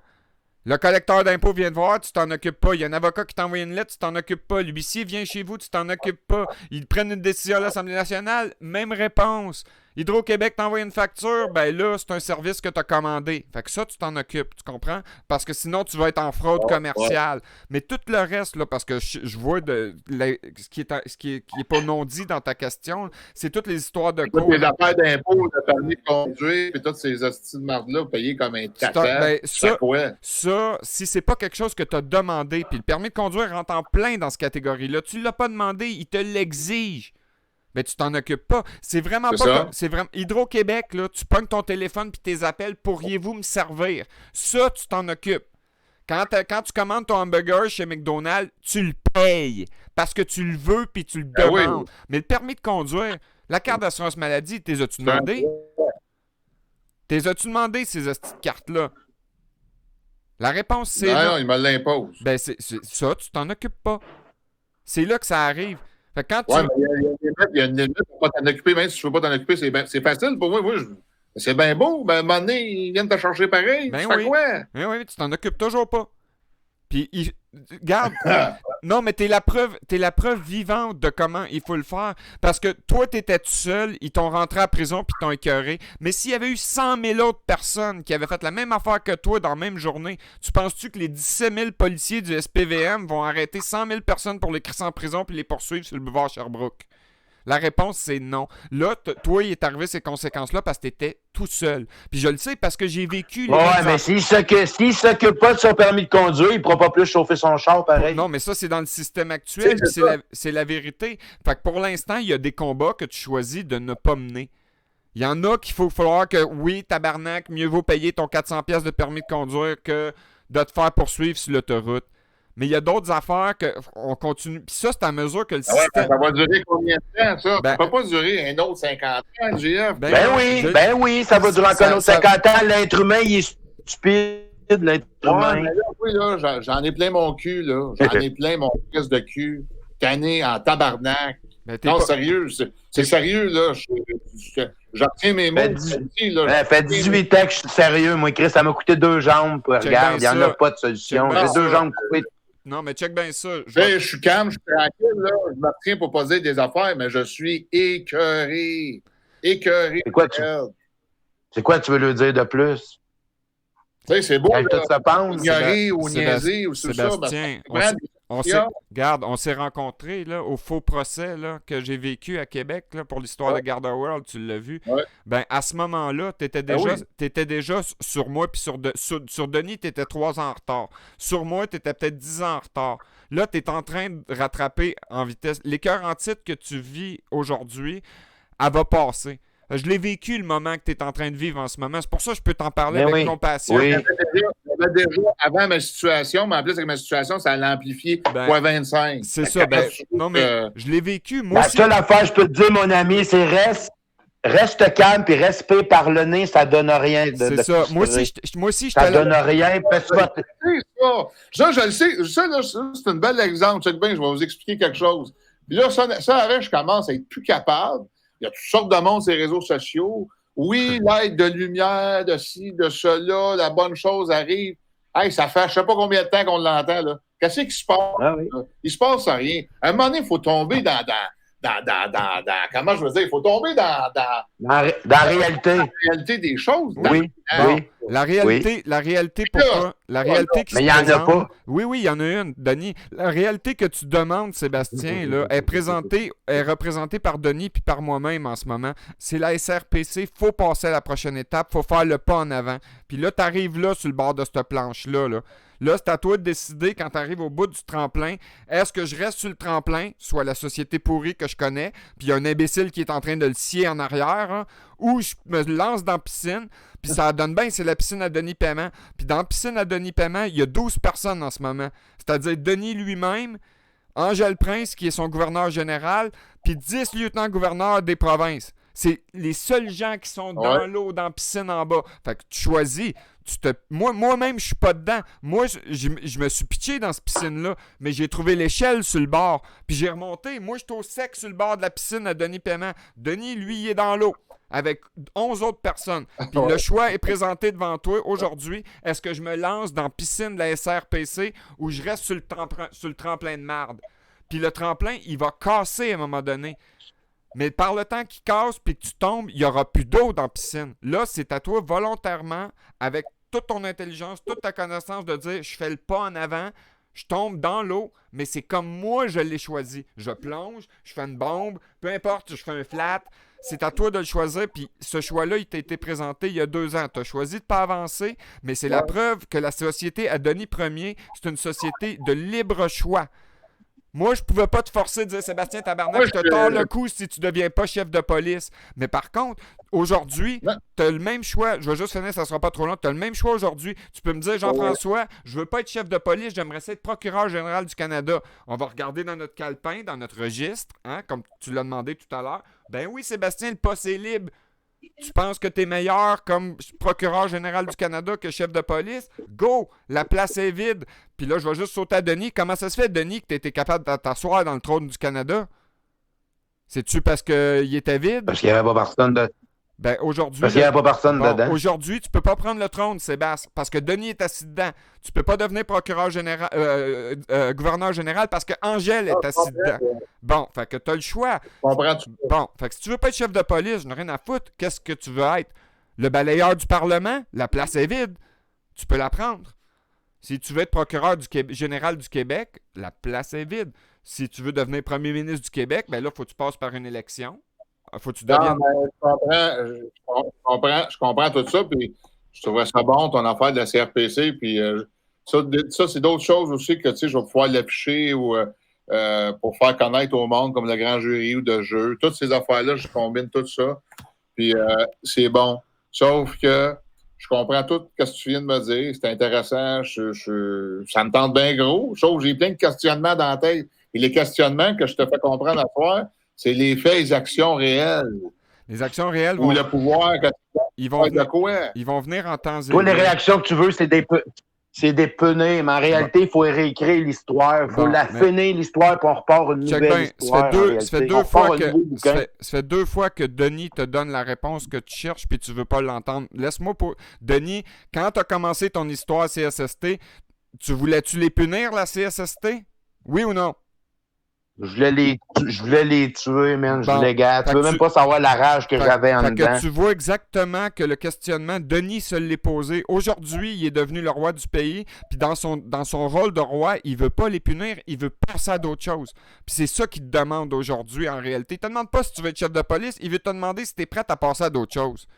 Le collecteur d'impôts vient te voir, tu t'en occupes pas. Il y a un avocat qui t'envoie une lettre, tu t'en occupes pas. L'huissier vient chez vous, tu t'en occupes pas. Ils prennent une décision à l'Assemblée nationale, même réponse. Hydro-Québec t'envoie une facture, ben là, c'est un service que tu as commandé. Fait que ça, tu t'en occupes, tu comprends? Parce que sinon, tu vas être en fraude commerciale. Mais tout le reste, là, parce que je vois ce qui est pas non dit dans ta question, c'est toutes les histoires de cours. Les affaires d'impôts, de permis de conduire, puis toutes ces hosties de marde-là, payées comme un tata. Ça, si c'est pas quelque chose que tu as demandé, puis le permis de conduire rentre en plein dans cette catégorie-là, tu l'as pas demandé, il te l'exige. Mais tu t'en occupes pas. C'est vraiment pas... C'est vraiment... Hydro-Québec, là, tu pognes ton téléphone puis tes appels, pourriez-vous me servir? Ça, tu t'en occupes. Quand tu commandes ton hamburger chez McDonald's, tu le payes. Parce que tu le veux puis tu le demandes. Oui. Mais le permis de conduire, la carte d'assurance maladie, t'es as-tu demandé? T'es as-tu demandé ces petites cartes-là? La réponse, c'est... Non, il me l'impose. Ben, c'est ça, tu t'en occupes pas. C'est là que ça arrive. Fait que quand mais il y a une limite pour pas t'en occuper, même si tu ne veux pas t'en occuper, c'est facile pour moi. C'est bien beau, mais à un moment donné, ils viennent te chercher pareil. Ben tu fais quoi? Oui, tu t'en occupes toujours pas. Puis, regarde, non, mais t'es la preuve vivante de comment il faut le faire. Parce que toi, t'étais tout seul, ils t'ont rentré à prison puis t'ont écœuré. Mais s'il y avait eu 100 000 autres personnes qui avaient fait la même affaire que toi dans la même journée, tu penses-tu que les 17 000 policiers du SPVM vont arrêter 100 000 personnes pour les crisser en prison puis les poursuivre sur le boulevard Sherbrooke? La réponse, c'est non. Là, toi, il est arrivé ces conséquences-là parce que t'étais tout seul. Puis je le sais parce que j'ai vécu... mais s'il s'occupe pas de son permis de conduire, il ne pourra pas plus chauffer son char, pareil. Non, mais ça, c'est dans le système actuel. C'est la vérité. Fait que pour l'instant, il y a des combats que tu choisis de ne pas mener. Il y en a qu'il faut falloir que, oui, tabarnak, mieux vaut payer ton 400$ de permis de conduire que de te faire poursuivre sur l'autoroute. Mais il y a d'autres affaires qu'on continue. Puis ça, c'est à mesure que le Ah ouais, système. ça va durer combien de temps, ça? Ben- Ça peut pas durer un autre 50 ans, le GF. Ben oui, ça va durer encore un autre 50 ans. L'être humain, il est stupide, l'être Ouais, humain. mais là, oui, là, j'en ai plein mon cul, là. J'en ai plein mon crise de cul. Tanné en tabarnak. Ben, t'es Non, pas- sérieux. C'est sérieux, là. J'en retiens mes mots. Ça fait 18 ans que je suis sérieux. Moi, Chris, ça m'a coûté 2 jambes. Puis, Check regarde, il n'y bien en a ça. pas de solution. Check bien J'ai 2 ça. jambes coupées. Non, mais check bien ça. Je suis calme, je suis tranquille, là. Je me retiens pour pas dire des affaires, mais je suis écœuré. Écœuré. C'est quoi tu veux lui dire de plus? Tu sais, c'est beau, Quand tout se pense. ignorer ou niaiser ou tout ça. Sébastien, Ben, on s'est rencontrés là, au faux procès là, que j'ai vécu à Québec là, pour l'histoire de Garda World, tu l'as vu. Ouais. Ben, à ce moment-là, tu étais déjà sur moi, puis sur Denis, tu étais 3 ans en retard. Sur moi, tu étais peut-être 10 ans en retard. Là, tu es en train de rattraper en vitesse. L'écœur en titre que tu vis aujourd'hui, elle va passer. Je l'ai vécu le moment que tu es en train de vivre en ce moment. C'est pour ça que je peux t'en parler avec compassion. Oui. J'avais déjà avant ma situation, mais en plus avec ma situation, ça l'a amplifié fois 25. C'est ça. Non, mais je l'ai vécu. Moi La aussi. seule affaire, je peux te dire, mon ami, c'est reste calme puis respire par le nez, ça donne rien. C'est ça. Moi aussi, je ça donne rien. Ça, je le sais. Ça, là, c'est un bel exemple. Check bien, je vais vous expliquer quelque chose. Puis là, ça arrête, je commence à être plus capable. Il y a toutes sortes de monde sur les réseaux sociaux. Oui, l'aide de lumière, de ci, de cela, la bonne chose arrive. Hey, ça fait je sais pas combien de temps qu'on l'entend, là. Qu'est-ce qui se passe? Ah oui. Il se passe rien. À un moment donné, il faut tomber dans comment je veux dire? Il faut tomber dans la réalité. La réalité des choses. Oui. La réalité, pourquoi? La réalité qui mais se il n'y en a présente, pas. Oui, il y en a une, Denis. La réalité que tu demandes, Sébastien, là, est représentée par Denis puis par moi-même en ce moment. C'est la SRPC. Faut passer à la prochaine étape. Faut faire le pas en avant. Puis là, tu arrives là, sur le bord de cette planche-là. Là, c'est à toi de décider quand tu arrives au bout du tremplin. Est-ce que je reste sur le tremplin, soit la société pourrie que je connais, puis il y a un imbécile qui est en train de le scier en arrière, hein, ou je me lance dans la piscine, puis ça donne bien, c'est la piscine à Denis Paiement. Puis dans la piscine à Denis Paiement, il y a 12 personnes en ce moment. C'est-à-dire Denis lui-même, Angèle Prince, qui est son gouverneur général, puis 10 lieutenants-gouverneurs des provinces. C'est les seuls gens qui sont dans l'eau, dans la piscine en bas. Fait que tu choisis. Moi-même, je suis pas dedans. Moi, je me suis pitché dans cette piscine-là, mais j'ai trouvé l'échelle sur le bord. Puis j'ai remonté. Moi, je suis au sec sur le bord de la piscine à Denis Paiement. Denis, lui, il est dans l'eau avec 11 autres personnes. Puis le choix est présenté devant toi aujourd'hui. Est-ce que je me lance dans la piscine de la SRPC ou je reste sur le tremplin de marde? Puis le tremplin, il va casser à un moment donné. Mais par le temps qu'il casse puis que tu tombes, il n'y aura plus d'eau dans la piscine. Là, c'est à toi volontairement, avec toute ton intelligence, toute ta connaissance, de dire je fais le pas en avant, je tombe dans l'eau, mais c'est comme moi je l'ai choisi. Je plonge, je fais une bombe, peu importe, je fais un flat. C'est à toi de le choisir, puis ce choix-là, il t'a été présenté il y a 2 ans. Tu as choisi de ne pas avancer, mais c'est la preuve que la société à Denis Premier, c'est une société de libre choix. Moi, je pouvais pas te forcer de dire Sébastien Tabarnak, je te tords le cou si tu deviens pas chef de police. Mais par contre, aujourd'hui, tu as le même choix. Je vais juste finir, ça sera pas trop long. Tu as le même choix aujourd'hui. Tu peux me dire, Jean-François, je veux pas être chef de police, j'aimerais être procureur général du Canada. On va regarder dans notre calepin, dans notre registre, hein, comme tu l'as demandé tout à l'heure. Ben oui, Sébastien, le poste est libre. Tu penses que tu es meilleur comme procureur général du Canada que chef de police? Go! La place est vide. Puis là, je vais juste sauter à Denis. Comment ça se fait, Denis, que tu étais capable de t'asseoir dans le trône du Canada? C'est-tu parce qu'il était vide? Parce qu'il n'y avait pas personne de... Ben, aujourd'hui... Parce qu'il n'y avait pas personne dedans. Aujourd'hui, tu peux pas prendre le trône, Sébastien, parce que Denis est assis dedans. Tu peux pas devenir procureur général, gouverneur général parce que Angèle est assis dedans. Bon, fait que t'as le choix. Bon, fait que si tu veux pas être chef de police, je n'ai rien à foutre. Qu'est-ce que tu veux être? Le balayeur du Parlement? La place est vide. Tu peux la prendre. Si tu veux être procureur général du Québec, la place est vide. Si tu veux devenir premier ministre du Québec, ben là, faut que tu passes par une élection. Faut que tu deviennes... Je comprends tout ça, puis je trouverais ça bon, ton affaire de la CRPC, puis ça c'est d'autres choses aussi que, tu sais, je vais pouvoir l'afficher ou pour faire connaître au monde, comme le grand jury ou de jeu. Toutes ces affaires-là, je combine tout ça, puis c'est bon. Sauf que Je comprends tout ce que tu viens de me dire. C'est intéressant. Ça me tente bien gros. Sauf que j'ai plein de questionnements dans la tête. Et les questionnements que je te fais comprendre à toi, c'est les faits et les actions réelles. Les actions réelles Ou vont, le pouvoir. ils vont De venir, quoi? ils vont venir en temps Toi, les zéro. réactions que tu veux, c'est des penés, mais en réalité, il faut réécrire l'histoire. Il faut Bon, finir l'histoire, puis on repart une Check nouvelle bien, histoire. ça fait deux fois que Denis te donne la réponse que tu cherches puis tu veux pas l'entendre. Laisse-moi pour... Denis, quand tu as commencé ton histoire CSST, voulais-tu les punir, la CSST? Oui ou non? Je voulais les tuer, man. Je Bon, voulais gars. Tu veux même pas savoir la rage que j'avais en dedans. Que tu vois exactement que le questionnement, Denis se l'est posé. Aujourd'hui, il est devenu le roi du pays. Puis dans son rôle de roi, il veut pas les punir, il veut passer à d'autres choses. Puis c'est ça qu'il te demande aujourd'hui en réalité. Il te demande pas si tu veux être chef de police, il veut te demander si tu es prêt à passer à d'autres choses.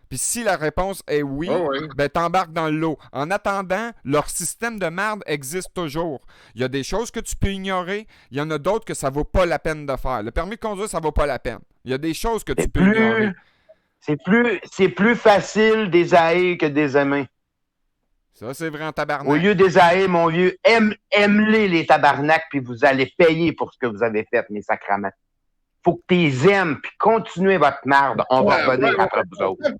Puis si la réponse est oui, ben t'embarques dans le lot. En attendant, leur système de merde existe toujours. Il y a des choses que tu peux ignorer, il y en a d'autres que ça vaut pas la peine de faire. Le permis de conduire, ça vaut pas la peine. Il y a des choses que tu peux ignorer. C'est plus facile des haïr que des aimer. Ça, c'est vrai en tabarnak. Au lieu des haïr, mon vieux, aime-les les tabarnak, puis vous allez payer pour ce que vous avez fait, mes sacraments. Faut que tu les aimes, puis continuez votre merde. On va revenir après vous autres.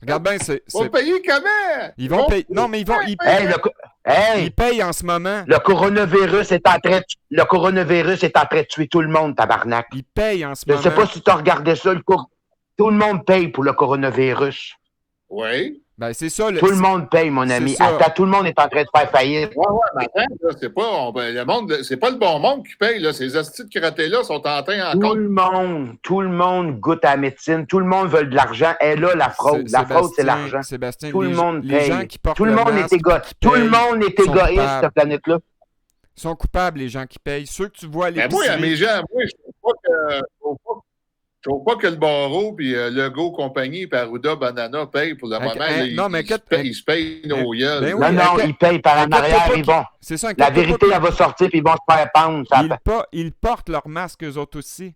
Regarde bien, c'est... Ils vont payer comment? Ils vont payer... Non, mais ils vont... Ils payent en ce moment. Le coronavirus est en train de tuer tout le monde, tabarnak. Ils payent en ce moment. Je sais pas si tu as regardé ça. Tout le monde paye pour le coronavirus. Oui. Ben, c'est ça. Tout le monde paye, mon ami. Attends, tout le monde est en train de faire faillite. Ouais, mais attends, là, c'est pas le monde, c'est pas le bon monde qui paye, là. Ces hosties de crottés-là sont en train encore. Tout le monde goûte à la médecine. Tout le monde veut de l'argent. Et là, la fraude. La fraude, c'est l'argent. Sébastien, tout le monde paye. Les gens qui portent tout le monde est égoïste. Tout le monde est égoïste, cette planète-là. Ils sont coupables, les gens qui payent. Ceux que tu vois à l'épicerie. Mais moi, à mes gens, je trouve pas que le Barreau, puis Legault, compagnie, puis Arruda, Banana payent pour le moment. Ils se payent nos gueules. Non, ils payent par en arrière, ils vont. C'est ça, la vérité, elle va sortir, puis ils vont se faire pendre. Ils portent leur masque, eux autres aussi.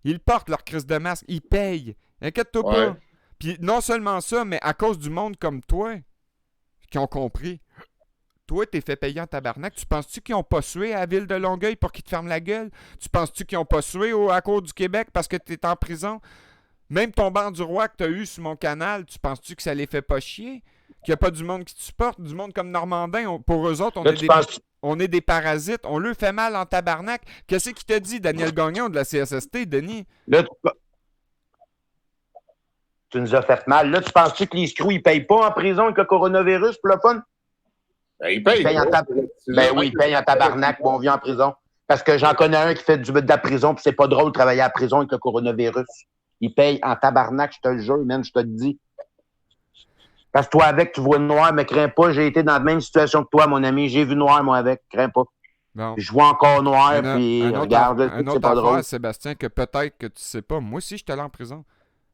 Ils portent leur crise de masque. Ils payent. Inquiète-toi pas. Puis non seulement ça, mais à cause du monde comme toi, qui ont compris. Toi, t'es fait payer en tabarnak. Tu penses-tu qu'ils n'ont pas sué à la ville de Longueuil pour qu'ils te ferment la gueule? Tu penses-tu qu'ils n'ont pas sué à Cour du Québec parce que t'es en prison? Même ton banc du roi que t'as eu sur mon canal, tu penses-tu que ça les fait pas chier? Qu'il n'y a pas du monde qui te supporte? Du monde comme Normandin, pour eux autres, on est des parasites. On leur fait mal en tabarnak. Qu'est-ce qui t'a dit, Daniel Gagnon de la CSST, Denis? Là, tu nous as fait mal. Là, tu penses-tu que les screws, ils payent pas en prison avec le coronavirus pour le fun? Ben, ils payent. Ils payent en tabarnak, bon, on vient en prison. Parce que j'en connais un qui fait de la prison, puis c'est pas drôle de travailler à la prison avec le coronavirus. Ils payent en tabarnak, je te le jure, man, je te le dis. Parce que toi, avec, tu vois noir, mais crains pas, j'ai été dans la même situation que toi, mon ami. J'ai vu noir, moi, avec, crains pas. Bon. Je vois encore noir, puis regarde, c'est pas drôle. Sébastien, que peut-être que tu sais pas. Moi aussi, j'étais allé en prison.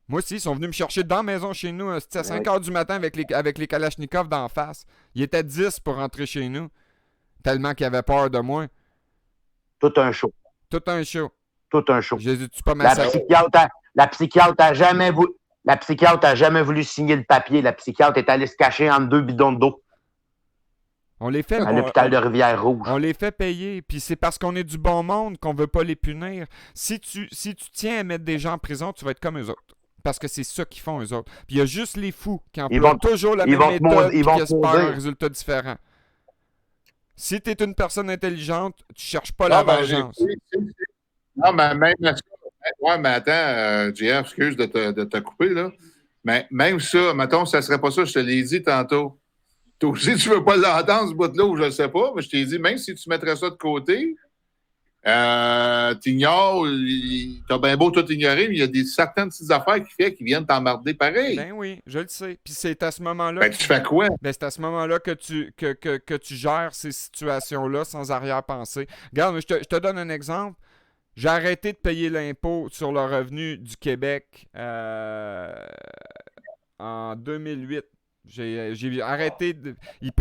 Moi aussi, ils sont venus me chercher dans la maison chez nous. C'était à 5 h du matin avec les Kalachnikov d'en face. Ils étaient 10 pour rentrer chez nous. Tellement qu'ils avaient peur de moi. Tout un show. Tout un show. Tout un show. Je dis-tu pas massacré? La psychiatre a jamais voulu signer le papier. La psychiatre est allée se cacher entre 2 bidons d'eau. On les fait, à l'hôpital de Rivière-Rouge. On les fait payer. Puis c'est parce qu'on est du bon monde qu'on veut pas les punir. Si tu tiens à mettre des gens en prison, tu vas être comme eux autres. Parce que c'est ça qu'ils font, eux autres. Puis il y a juste les fous qui emploient toujours la même méthode et qui espèrent un résultat différent. Si tu es une personne intelligente, tu cherches pas la vengeance. Non, mais même ça. Ouais, mais attends, JF, excuse de te couper, là. Mais même ça, mettons, ça serait pas ça, je te l'ai dit tantôt. Toi aussi, tu veux pas l'entendre, ce bout-là, ou je le sais pas, mais je t'ai dit, même si tu mettrais ça de côté, t'ignores, t'as bien beau tout ignorer, mais il y a certaines petites affaires qui viennent t'emmerder pareil. Ben oui, je le sais. Puis c'est à ce moment-là. Ben, tu fais quoi? Ben, c'est à ce moment-là que tu gères ces situations-là sans arrière-pensée. Regarde, je te donne un exemple. J'ai arrêté de payer l'impôt sur le revenu du Québec en 2008. J'ai arrêté de... Il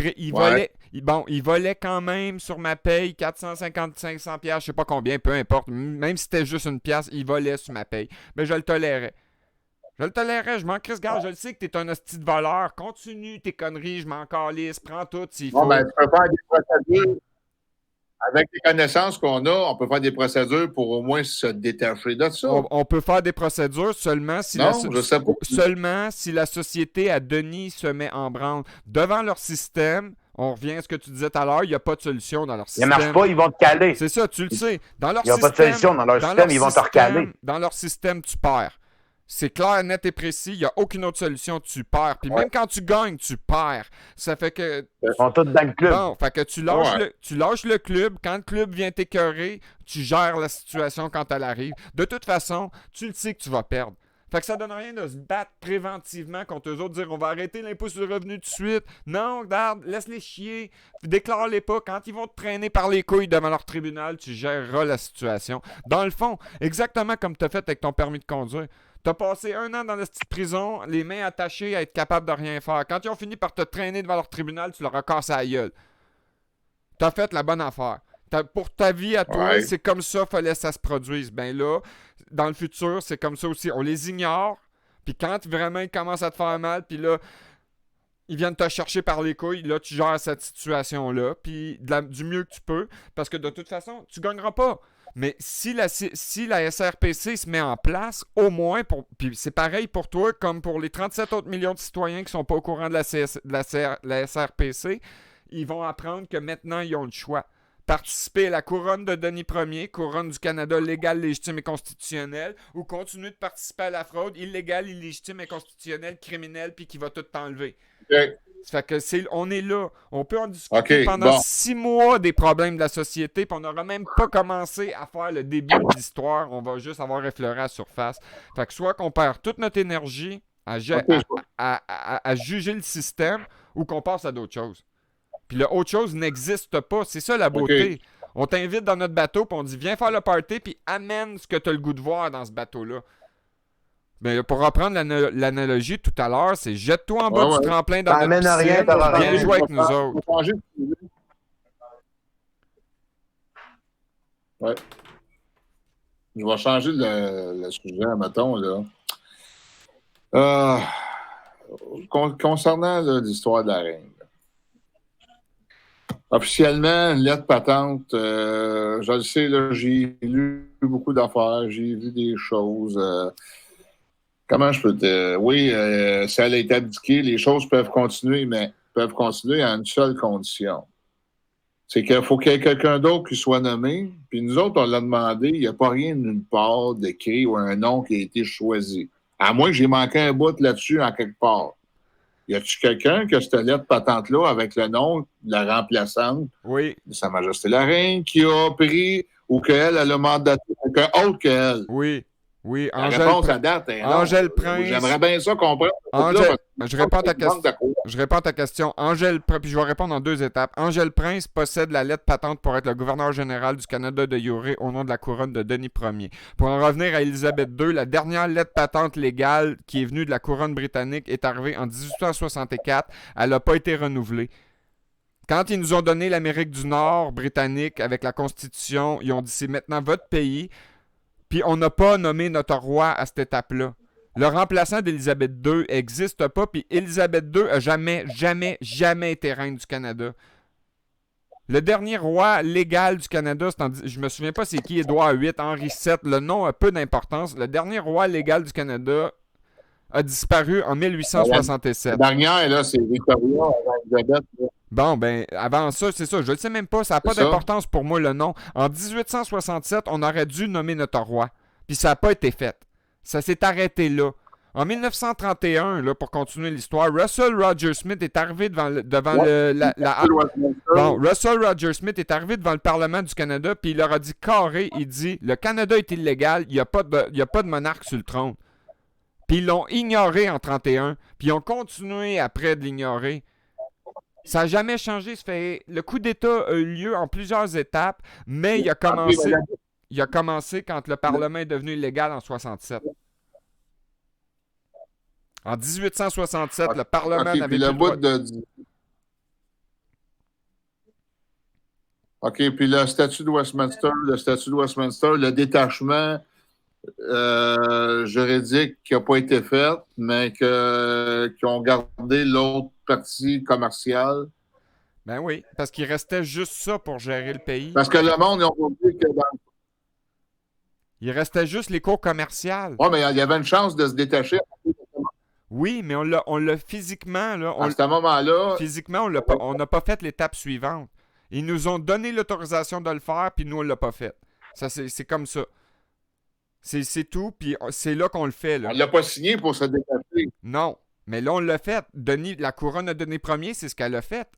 volait quand même sur ma paye 450-500 piastres, je sais pas combien, peu importe. Même si c'était juste une pièce, il volait sur ma paye. Mais je le tolérais. Je le tolérerais, je m'en crisse, gars, je le sais que t'es un hostie de voleur. Continue tes conneries, je m'en calisse, prends tout s'il Bon, faut. ben, tu peux faire des procédures. Avec les connaissances qu'on a, on peut faire des procédures pour au moins se détacher de ça. On peut faire des procédures seulement si, Non, je sais pas. seulement si la société à Denis se met en branle. Devant leur système, on revient à ce que tu disais tout à l'heure, il n'y a pas de solution dans leur Ils système. ne marchent pas, ils vont te caler. C'est ça, tu le sais. Dans leur Il n'y a pas de solution dans leur système, ils vont te recaler. Dans leur système, tu perds. C'est clair, net et précis, il n'y a aucune autre solution, tu perds. Puis même quand tu gagnes, tu perds. Ça fait que... Ils sont tous dans le club. Bon, fait que tu lâches le club. Quand le club vient t'écœurer, tu gères la situation quand elle arrive. De toute façon, tu le sais que tu vas perdre. Fait que ça donne rien de se battre préventivement contre eux autres, dire on va arrêter l'impôt sur le revenu tout de suite. Non, regarde, laisse-les chier. Déclare-les pas. Quand ils vont te traîner par les couilles devant leur tribunal, tu géreras la situation. Dans le fond, exactement comme tu as fait avec ton permis de conduire. T'as passé 1 an dans la petite prison, les mains attachées à être capable de rien faire. Quand ils ont fini par te traîner devant leur tribunal, tu leur as cassé la gueule. T'as fait la bonne affaire. Pour ta vie à toi, c'est comme ça fallait que ça se produise. Ben là, dans le futur, c'est comme ça aussi. On les ignore, puis quand vraiment ils commencent à te faire mal, puis là, ils viennent te chercher par les couilles, là, tu gères cette situation-là, puis du mieux que tu peux, parce que de toute façon, tu gagneras pas. Mais si la SRPC se met en place, au moins, puis c'est pareil pour toi comme pour les 37 autres millions de citoyens qui ne sont pas au courant de la SRPC, ils vont apprendre que maintenant, ils ont le choix. Participer à la couronne de Denis Ier, couronne du Canada légale, légitime et constitutionnelle, ou continuer de participer à la fraude illégale, illégitime, inconstitutionnelle, criminelle, puis qui va tout t'enlever. Okay. Ça fait que on est là. On peut en discuter pendant 6 mois des problèmes de la société, puis on n'aura même pas commencé à faire le début de l'histoire. On va juste avoir effleuré à la surface. Fait que soit qu'on perd toute notre énergie à juger le système, ou qu'on passe à d'autres choses. Puis le autre chose n'existe pas. C'est ça la beauté. Okay. On t'invite dans notre bateau, puis on dit viens faire le party, puis amène ce que tu as le goût de voir dans ce bateau-là. Mais pour reprendre l'analogie tout à l'heure, c'est jette-toi en bas du tremplin dans notre piscine, viens jouer avec nous autres. Ouais. Je vais changer le sujet, mettons, là. Concernant l'histoire de la reine. Officiellement, lettre patente, je le sais, là, j'ai lu beaucoup d'affaires, j'ai vu des choses. Comment je peux te... Oui, si elle a été abdiquée, les choses peuvent continuer, mais peuvent continuer à une seule condition. C'est qu'il faut qu'il y ait quelqu'un d'autre qui soit nommé. Puis nous autres, on l'a demandé, il n'y a pas rien d'une part d'écrit ou un nom qui a été choisi. À moins que j'ai manqué un bout là-dessus en quelque part. Y a-tu quelqu'un qui a cette lettre patente-là avec le nom de la remplaçante de Sa Majesté la Reine qui a pris ou qu'elle a mandaté quelqu'un autre qu'elle? Oui. Oui, la réponse à date est non. Angèle Prince. J'aimerais bien ça comprendre. Je réponds à ta question. Puis je vais répondre en 2 étapes. Angèle Prince possède la lettre patente pour être le gouverneur général du Canada de Yoré au nom de la couronne de Denis Ier. Pour en revenir à Élisabeth II, la dernière lettre patente légale qui est venue de la couronne britannique est arrivée en 1864. Elle n'a pas été renouvelée. Quand ils nous ont donné l'Amérique du Nord britannique avec la Constitution, ils ont dit c'est maintenant votre pays. Puis on n'a pas nommé notre roi à cette étape-là. Le remplaçant d'Élisabeth II n'existe pas, puis Élisabeth II n'a jamais été reine du Canada. Le dernier roi légal du Canada, je me souviens pas c'est qui, Édouard VIII, Henri VII, le nom a peu d'importance. Le dernier roi légal du Canada a disparu en 1867. La dernière, là, c'est Victoria, Elisabeth. Bon, ben, avant ça, c'est ça. Je le sais même pas. Ça n'a pas d'importance pour moi, le nom. En 1867, on aurait dû nommer notre roi. Puis ça n'a pas été fait. Ça s'est arrêté là. En 1931, là, pour continuer l'histoire, Russell Roger Smith est arrivé Russell Roger Smith est arrivé devant le Parlement du Canada, puis il leur a dit carré, il dit, le Canada est illégal, il n'y a pas de monarque sur le trône. Puis ils l'ont ignoré en 1931, puis ils ont continué après de l'ignorer. Ça n'a jamais changé. Le coup d'État a eu lieu en plusieurs étapes, mais il a commencé quand le Parlement est devenu illégal en 1967. En 1867, le Parlement n'avait plus le droit... OK, puis le statut de Westminster, le détachement juridique qui n'a pas été faite, mais qui ont gardé l'autre partie commerciale. Ben oui, parce qu'il restait juste ça pour gérer le pays. Parce que le monde, ils ont compris que Il restait juste les cours commerciales. Oui, mais il y avait une chance de se détacher. Oui, mais on l'a physiquement, là. À ce moment-là, Physiquement, on n'a pas fait l'étape suivante. Ils nous ont donné l'autorisation de le faire, puis nous, on l'a pas fait. Ça, c'est comme ça. C'est tout, puis c'est là qu'on le fait, là. on ne l'a pas signé pour se détacher. Non, mais là, on l'a fait. La couronne a donné premier, c'est ce qu'elle a fait.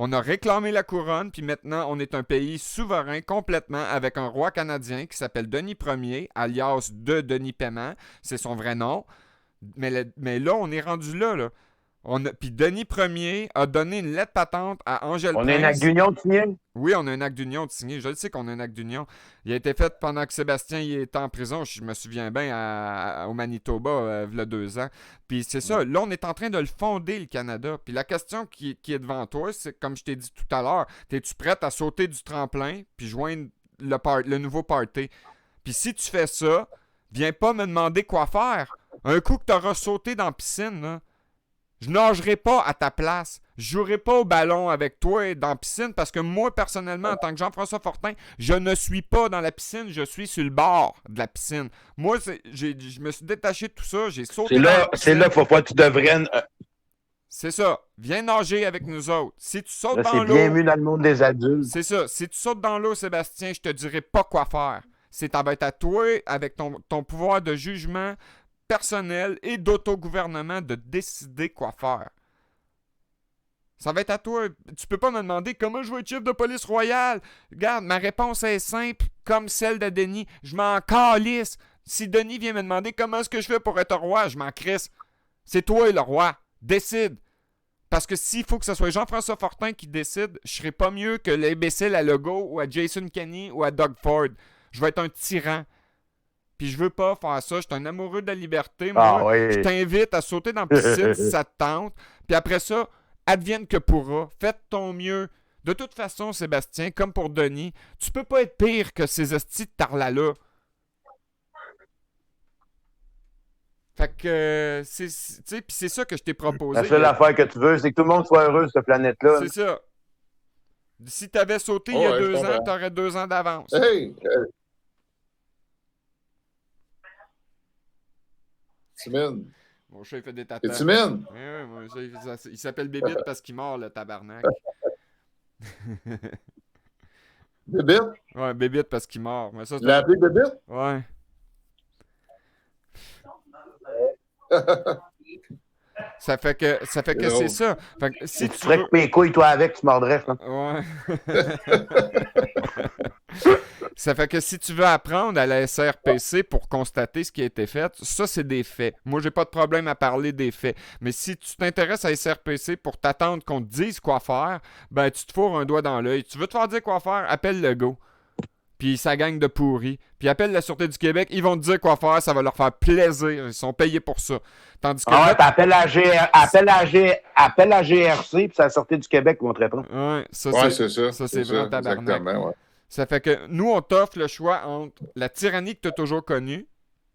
On a réclamé la couronne, puis maintenant, on est un pays souverain complètement avec un roi canadien qui s'appelle Denis Ier, alias de Denis Paiement. C'est son vrai nom. Mais là, on est rendu là, là. Puis Denis Ier a donné une lettre patente à Angèle On Prince. a un acte d'union de signer? Oui, on a un acte d'union de signé. Je le sais qu'on a un acte d'union. Il a été fait pendant que Sébastien il était en prison. Je me souviens bien au Manitoba, il y a 2 ans. Puis c'est ça. Là, on est en train de le fonder, le Canada. Puis la question qui est devant toi, c'est comme je t'ai dit tout à l'heure, es-tu prête à sauter du tremplin puis joindre le nouveau party? Puis si tu fais ça, viens pas me demander quoi faire. Un coup que tu auras sauté dans la piscine, là, je nagerai pas à ta place. Je jouerai pas au ballon avec toi dans la piscine parce que moi, personnellement, en tant que Jean-François Fortin, je ne suis pas dans la piscine, je suis sur le bord de la piscine. Moi, je me suis détaché de tout ça, j'ai sauté dans la piscine. C'est là qu'il faut pas que tu devrais. C'est ça. Viens nager avec nous autres. Si tu sautes Là, dans c'est l'eau... bienvenue dans le monde des adultes. C'est ça. Si tu sautes dans l'eau, Sébastien, je te dirai pas quoi faire. Ça va être à toi, avec ton pouvoir de jugement personnel et d'autogouvernement, de décider quoi faire. Ça va être à toi. Tu peux pas me demander comment je vais être chef de police royale. Regarde, ma réponse est simple, comme celle de Denis. Je m'en calisse. Si Denis vient me demander comment est-ce que je fais pour être roi, je m'en crisse. C'est toi le roi. Décide. Parce que s'il faut que ce soit Jean-François Fortin qui décide, je serai pas mieux que l'imbécile à Legault ou à Jason Kenney ou à Doug Ford. Je vais être un tyran. Puis je veux pas faire ça. Je suis un amoureux de la liberté. Moi, oui. je t'invite à sauter dans la piscine si ça te tente. Puis après ça, advienne que pourra. Faites ton mieux. De toute façon, Sébastien, comme pour Denis, tu peux pas être pire que ces hosties de tarla-là. Fait que, puis c'est ça que je t'ai proposé. La seule affaire que tu veux, c'est que tout le monde soit heureux sur cette planète-là. C'est ça. Si t'avais sauté il y a 2 ans, t'aurais 2 ans d'avance. Hey! Timine. Mon chat, il fait des T'es tatas. timide? Ouais, mon chat, il s'appelle Bébite parce qu'il mord, le tabarnak. Bébite? Ouais, Bébite parce qu'il mord. Mais ça, Tu l'as appelé Bébite? ouais. Ça fait que c'est ça. Fait que si Si tu tu ferais veux... couper les couilles, toi, avec, tu mordrais, ça. Ouais. Ça fait que si tu veux apprendre à la SRPC pour constater ce qui a été fait, ça, c'est des faits. Moi, j'ai pas de problème à parler des faits. Mais si tu t'intéresses à la SRPC pour t'attendre qu'on te dise quoi faire, ben, tu te fourres un doigt dans l'œil. Tu veux te faire dire quoi faire, appelle le go. Puis ça gagne de pourri. Puis appelle la Sûreté du Québec, ils vont te dire quoi faire, ça va leur faire plaisir. Ils sont payés pour ça. Tandis que... Ah ouais, t'appelles la GRC, puis c'est la Sûreté du Québec qui vont te répondre. Ouais, ça, Ouais, c'est c'est ça. Ça, c'est vraiment tabarnak. Exactement, ouais. Ça fait que nous, on t'offre le choix entre la tyrannie que tu as toujours connue,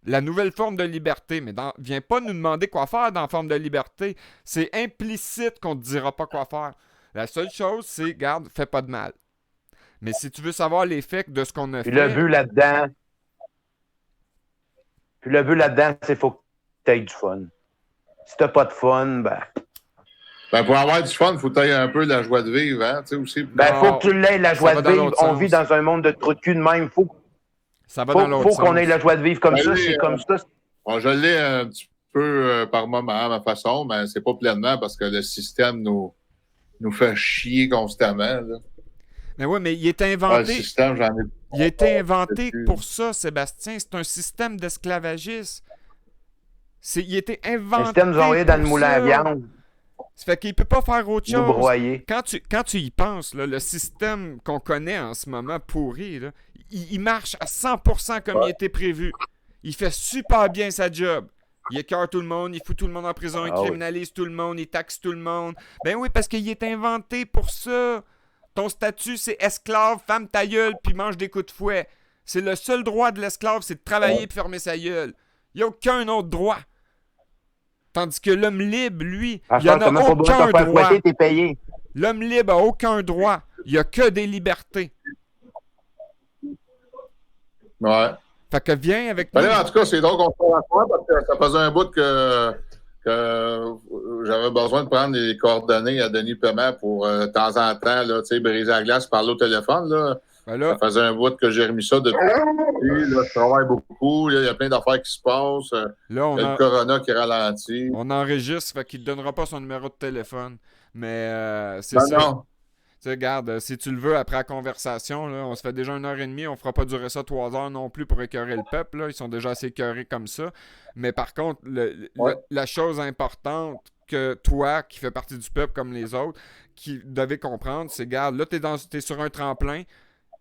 la nouvelle forme de liberté. Mais viens pas nous demander quoi faire dans la forme de liberté. C'est implicite qu'on te dira pas quoi faire. La seule chose, c'est, garde, fais pas de mal. Mais si tu veux savoir l'effet de ce qu'on a Puis fait... le but là-dedans, c'est qu'il faut que tu aies du fun. Si t'as pas de fun, ben pour avoir du fun, il faut que tu aies un peu la joie de vivre, hein, tu sais, aussi. faut que tu l'aies, la joie va de dans vivre. l'autre On sens. vit dans un monde de trous de cul de même. Ça va dans l'autre Faut qu'on sens. ait la joie de vivre comme Ben ça. oui, C'est comme ça. Bon, je l'ai un petit peu par moment, à ma façon, mais c'est pas pleinement parce que le système nous fait chier constamment. Là. Mais oui, mais il est Le inventé... système, j'en ai... Il a été inventé pour ça, Sébastien. C'est un système d'esclavagisme. Il a été inventé. Le système nous a envoyé dans le pour moulin à ça. viande, Ça fait qu'il peut pas faire autre nous chose. broyer. Quand tu y penses, là, le système qu'on connaît en ce moment pourri, là, il marche à 100% comme il était prévu. Il fait super bien sa job. Il écœure tout le monde, il fout tout le monde en prison, il criminalise tout le monde, il taxe tout le monde. Ben oui, parce qu'il est inventé pour ça. Ton statut, c'est esclave, femme ta gueule, puis mange des coups de fouet. C'est le seul droit de l'esclave, c'est de travailler et fermer sa gueule. Il n'y a aucun autre droit. Tandis que l'homme libre, lui, il n'en a aucun droit. T'es payé. L'homme libre n'a aucun droit. Il n'y a que des libertés. Ouais. Fait que viens avec nous. En tout cas, c'est drôle qu'on se parle ensemble parce que ça faisait un bout que j'avais besoin de prendre les coordonnées à Denis Paiement pour de temps en temps là, briser la glace, parler au téléphone. Là. Ben là, ça faisait un bout que j'ai remis ça depuis. Là, je travaille beaucoup. Il y a plein d'affaires qui se passent. là, il y a le corona qui ralentit. On enregistre, fait qu'il ne te donnera pas son numéro de téléphone. Mais c'est ça. Non. Tu sais, regarde, si tu le veux, après la conversation, là, on se fait déjà 1h30, on fera pas durer ça 3 heures non plus pour écœurer le peuple. Là. Ils sont déjà assez écœurés comme ça. Mais par contre, la chose importante que toi, qui fais partie du peuple comme les autres, qui devez comprendre, c'est, regarde, là, t'es sur un tremplin,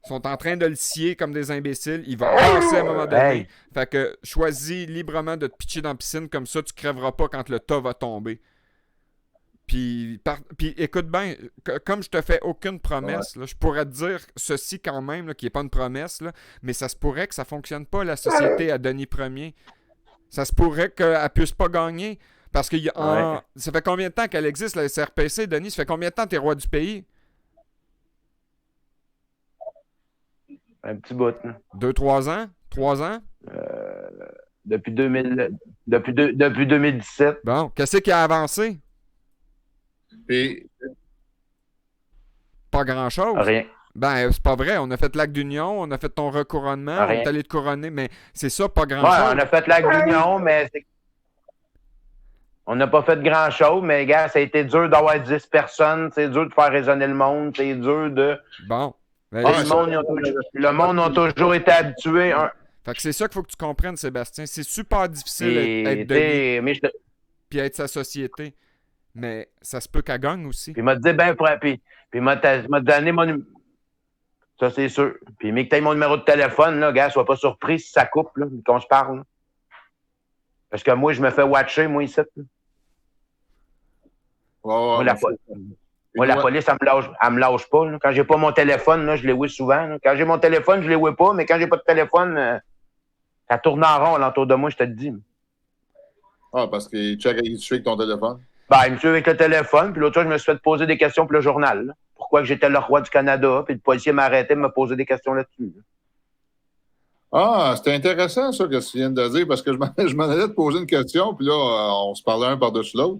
ils sont en train de le scier comme des imbéciles, il va passer à un moment donné. Hey. Fait que choisis librement de te pitcher dans la piscine, comme ça, tu crèveras pas quand le tas va tomber. Puis écoute bien, comme je te fais aucune promesse, là, je pourrais te dire ceci quand même, là, qui n'est pas une promesse, là, mais ça se pourrait que ça ne fonctionne pas, la société à Denis Ier. Ça se pourrait qu'elle ne puisse pas gagner. Parce que ça fait combien de temps qu'elle existe, la SRPC, Denis? Ça fait combien de temps que tu es roi du pays? Un petit bout. 2-3 ans? 3 ans? Depuis 2017. Bon, qu'est-ce qui a avancé? Puis, pas grand-chose. Rien. Ben, c'est pas vrai. On a fait l'acte d'union, on a fait ton recouronnement, on est allé te couronner, mais c'est ça, pas grand-chose. Ouais, on a fait l'acte d'union, mais on n'a pas fait grand-chose, mais gars, ça a été dur d'avoir 10 personnes, c'est dur de faire raisonner le monde, c'est dur de... Bon. Ben, le monde a toujours été habitué... Fait que c'est ça qu'il faut que tu comprennes, Sébastien. C'est super difficile d'être Denis, puis être sa société. Mais ça se peut qu'elle gagne aussi. Puis il m'a dit, puis il m'a donné mon numéro. Ça, c'est sûr. Puis, mais que tu aies mon numéro de téléphone, là, gars, sois pas surpris si ça coupe, là, qu'on se parle. Là. Parce que moi, je me fais watcher, moi, ici. Moi, la police, elle me lâche pas. Là. Quand j'ai pas mon téléphone, là, je les vois souvent. Là. Quand j'ai mon téléphone, je les vois pas, mais quand j'ai pas de téléphone, ça tourne en rond autour de moi, je te le dis. Ah, parce qu'il check avec ton téléphone. Ben, il me suit avec le téléphone, puis l'autre fois, je me suis fait poser des questions pour le journal. Là. Pourquoi que j'étais le roi du Canada, puis le policier m'a arrêté de me poser des questions là-dessus. Là. Ah, c'était intéressant, ça, que tu viens de dire, parce que je m'en allais te poser une question, puis là, on se parlait un par-dessus l'autre.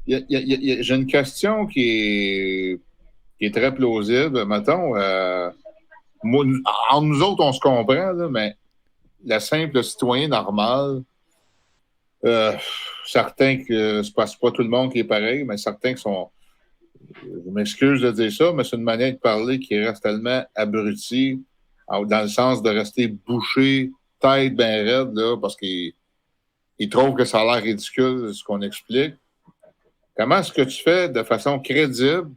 J'ai une question qui est très plausible. Mettons, entre nous autres, on se comprend, là, mais la simple citoyen normal, certains que c'est pas tout le monde qui est pareil, mais certains qui sont, je m'excuse de dire ça, mais c'est une manière de parler qui reste tellement abruti, dans le sens de rester bouché, tête bien raide, là, parce qu'ils trouvent que ça a l'air ridicule, ce qu'on explique. Comment est-ce que tu fais de façon crédible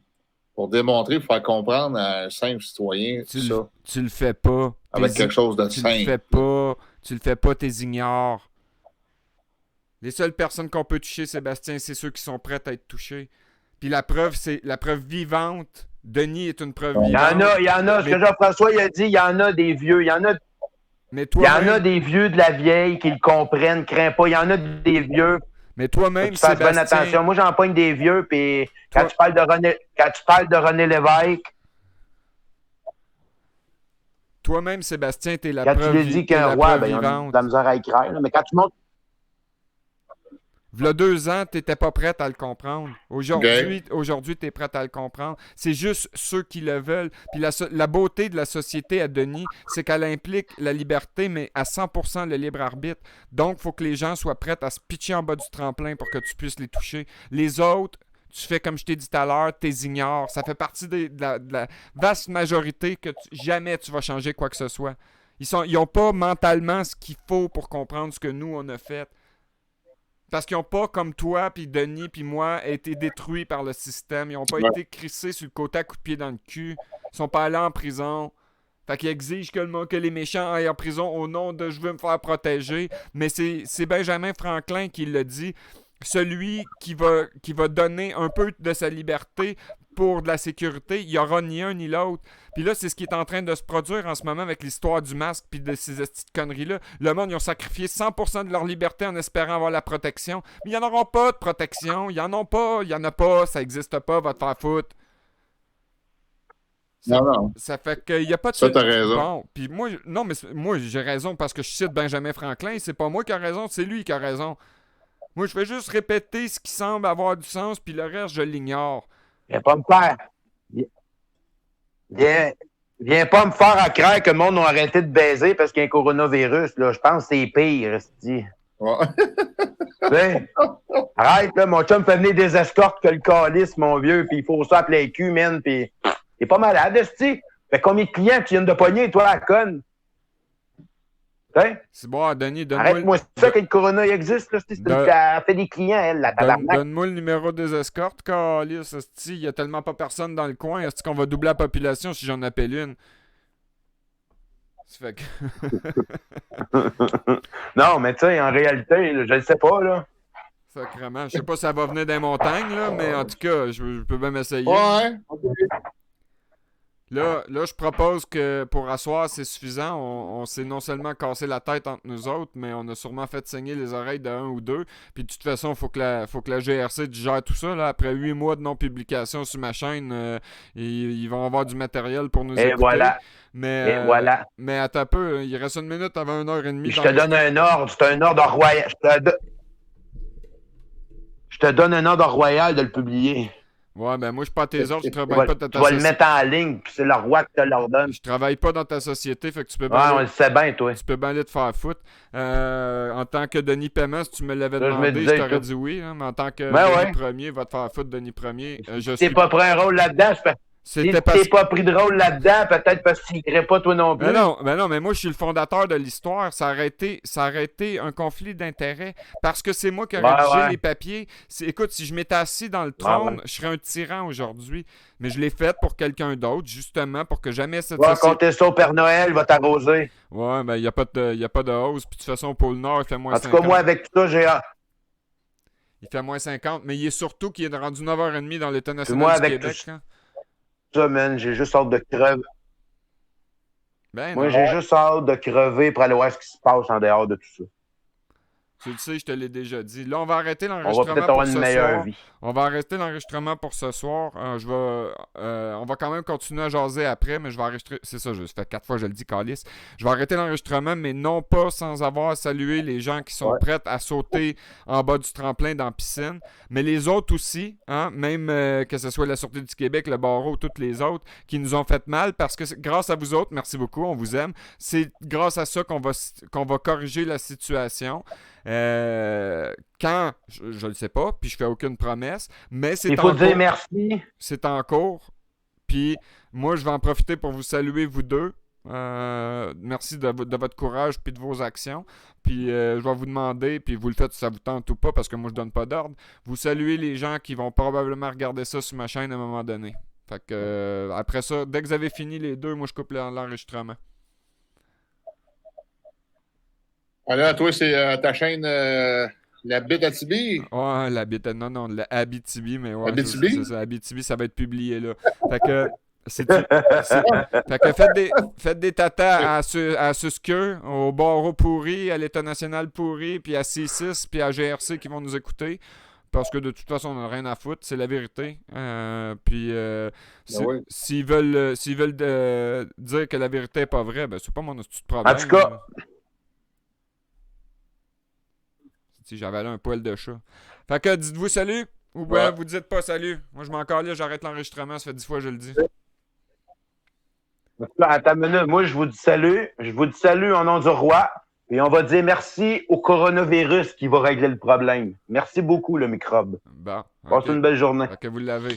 pour démontrer, pour faire comprendre à un simple citoyen ça? Tu le fais pas. Avec quelque chose de simple. Tu le fais pas, t'es ignores. Les seules personnes qu'on peut toucher, Sébastien, c'est ceux qui sont prêts à être touchés. Puis la preuve, c'est la preuve vivante. Denis est une preuve vivante. Il y en a. Ce que Jean-François il a dit, il y en a des vieux. Il y en a des vieux de la vieille qui le comprennent, crains pas. Il y en a des vieux. Mais toi-même, Sébastien... Fais bonne attention. Moi, j'en pogne des vieux, puis quand tu parles de René Lévesque... Toi-même, Sébastien, t'es la preuve vivante. Quand tu lui dis qu'un roi, ben, il a de la misère à écrire. Mais quand tu montes... V'là 2 ans, t'étais pas prête à le comprendre. Aujourd'hui, t'es prête à le comprendre. C'est juste ceux qui le veulent. Puis la beauté de la société à Denis, c'est qu'elle implique la liberté, mais à 100% le libre arbitre. Donc, il faut que les gens soient prêts à se pitcher en bas du tremplin pour que tu puisses les toucher. Les autres, tu fais comme je t'ai dit tout à l'heure, t'es ignores. Ça fait partie de la vaste majorité que jamais tu vas changer quoi que ce soit. Ils n'ont pas mentalement ce qu'il faut pour comprendre ce que nous, on a fait. Parce qu'ils n'ont pas, comme toi, puis Denis, puis moi, été détruits par le système. Ils n'ont pas été crissés sur le côté à coups de pied dans le cul. Ils sont pas allés en prison. Fait qu'ils exigent que les méchants aillent en prison au nom de « je veux me faire protéger ». Mais c'est Benjamin Franklin qui le dit. Celui qui va donner un peu de sa liberté pour de la sécurité, il n'y aura ni un ni l'autre. Puis là, c'est ce qui est en train de se produire en ce moment avec l'histoire du masque puis de ces petites conneries-là. Le monde, ils ont sacrifié 100% de leur liberté en espérant avoir la protection. Mais ils n'en auront pas de protection. Ils n'en ont pas. Il n'y en a pas. Ça n'existe pas. Va te faire foutre. Non. Ça fait qu'il n'y a pas de... Ça, t'as raison. Bon, puis moi, non, mais moi, j'ai raison parce que je cite Benjamin Franklin. C'est pas moi qui a raison, c'est lui qui a raison. Moi, je fais juste répéter ce qui semble avoir du sens, puis le reste, je l'ignore. Viens pas me faire. Viens pas me faire à croire que le monde a arrêté de baiser parce qu'il y a un coronavirus. Là. Je pense que c'est pire, esti. Ouais. T'sais, arrête, là, mon chum fait venir des escortes que le calice, mon vieux, puis il faut ça appeler les culs, man, puis t'es pas malade, esti. Fait combien de clients tu viens de pogner, toi, à conne? C'est bon, Denis, donne-moi... Arrête-moi ça que le corona il existe, là. Elle fait des clients, elle, la tabarnak. Donne-moi le numéro des escortes, calice, esti. Il y a tellement pas personne dans le coin. Est-ce qu'on va doubler la population si j'en appelle une? Ça fait que... Non, mais tu sais, en réalité, là, je le sais pas, là. Sacrément. Je sais pas si ça va venir des montagnes, là, mais en tout cas, je peux même essayer. Ouais. Là, je propose que pour asseoir, c'est suffisant. On s'est non seulement cassé la tête entre nous autres, mais on a sûrement fait saigner les oreilles de un ou deux. Puis de toute façon, il faut que la GRC digère tout ça. Là. Après 8 mois de non-publication sur ma chaîne, ils vont avoir du matériel pour nous écouter. Voilà. Mais, voilà. Mais attends un peu, il reste une minute avant 1h30. Je te donne un ordre. C'est un ordre royal. Je te donne un ordre royal de le publier. Ouais, ben moi, je suis pas à tes ordres, je travaille pas dans ta société. Tu vas le mettre en ligne, puis c'est le roi qui te l'ordonne. Je travaille pas dans ta société, fait que tu peux bien... Ouais, on le sait bien, toi. Tu peux bien aller te faire foutre. En tant que Denis Paiement, si tu me l'avais demandé, je t'aurais dit oui. Hein, mais en tant que Denis Premier, va te faire foutre, Denis Premier. T'es pas pris un rôle là-dedans, si t'es pas pris de rôle là-dedans, peut-être parce qu'il ne pas toi non plus. Mais moi, je suis le fondateur de l'histoire. Ça aurait été un conflit d'intérêts parce que c'est moi qui ai rédigé les papiers. Écoute, si je m'étais assis dans le trône, je serais un tyran aujourd'hui. Mais je l'ai fait pour quelqu'un d'autre, justement, pour que jamais cette société... compter ça au Père Noël, va t'arroser. Ouais, ben, il n'y a pas de hausse. Puis de toute façon, au pôle Nord, il fait moins 50. En tout cas, moi, avec tout ça, j'ai hâte. Il fait moins 50, mais il est surtout qu'il est rendu 9h30 dans l'État national du Québec. Tout ça, man, j'ai juste hâte de crever. Moi, j'ai juste hâte de crever pour aller voir ce qui se passe en dehors de tout ça. Tu le sais, je te l'ai déjà dit. Là, on va arrêter l'enregistrement. On va peut-être avoir une meilleure vie. On va arrêter l'enregistrement pour ce soir. On va quand même continuer à jaser après, mais je vais enregistrer. C'est ça, ça fait 4 fois que je le dis, calice. Je vais arrêter l'enregistrement, mais non pas sans avoir salué les gens qui sont prêts à sauter en bas du tremplin dans la piscine. Mais les autres aussi, hein, même que ce soit la Sûreté du Québec, le barreau, toutes les autres, qui nous ont fait mal parce que grâce à vous autres, merci beaucoup, on vous aime. C'est grâce à ça qu'on va corriger la situation. Quand, je le sais pas, puis je fais aucune promesse, mais c'est en cours. Il faut dire merci. C'est en cours. Puis moi, je vais en profiter pour vous saluer, vous deux. Merci de votre courage puis de vos actions. Puis je vais vous demander, puis vous le faites si ça vous tente ou pas, parce que moi, je donne pas d'ordre. Vous saluez les gens qui vont probablement regarder ça sur ma chaîne à un moment donné. Fait que après ça, dès que vous avez fini les deux, moi, je coupe l'enregistrement. Alors, toi, c'est ta chaîne La Bite à Tibi? Ouais, la Bite, non, la Abitibi, mais ouais. Abitibi? C'est ça, Abitibi, ça va être publié là. Fait que, fait que faites des tatas à Susqueux, au barreau pourri, à l'État national pourri, puis à C6, puis à GRC qui vont nous écouter. Parce que de toute façon, on n'a rien à foutre, c'est la vérité. S'ils veulent dire que la vérité n'est pas vraie, ben c'est pas mon petit problème. En tout cas... Si j'avais là un poil de chat. Fait que dites-vous salut ou bien vous dites pas salut. Moi je m'en calais, j'arrête l'enregistrement, ça fait 10 fois que je le dis. Attends une minute, moi je vous dis salut. Je vous dis salut en nom du roi. Et on va dire merci au coronavirus qui va régler le problème. Merci beaucoup le microbe. Bon. Passez une belle journée. Fait que vous l'avez.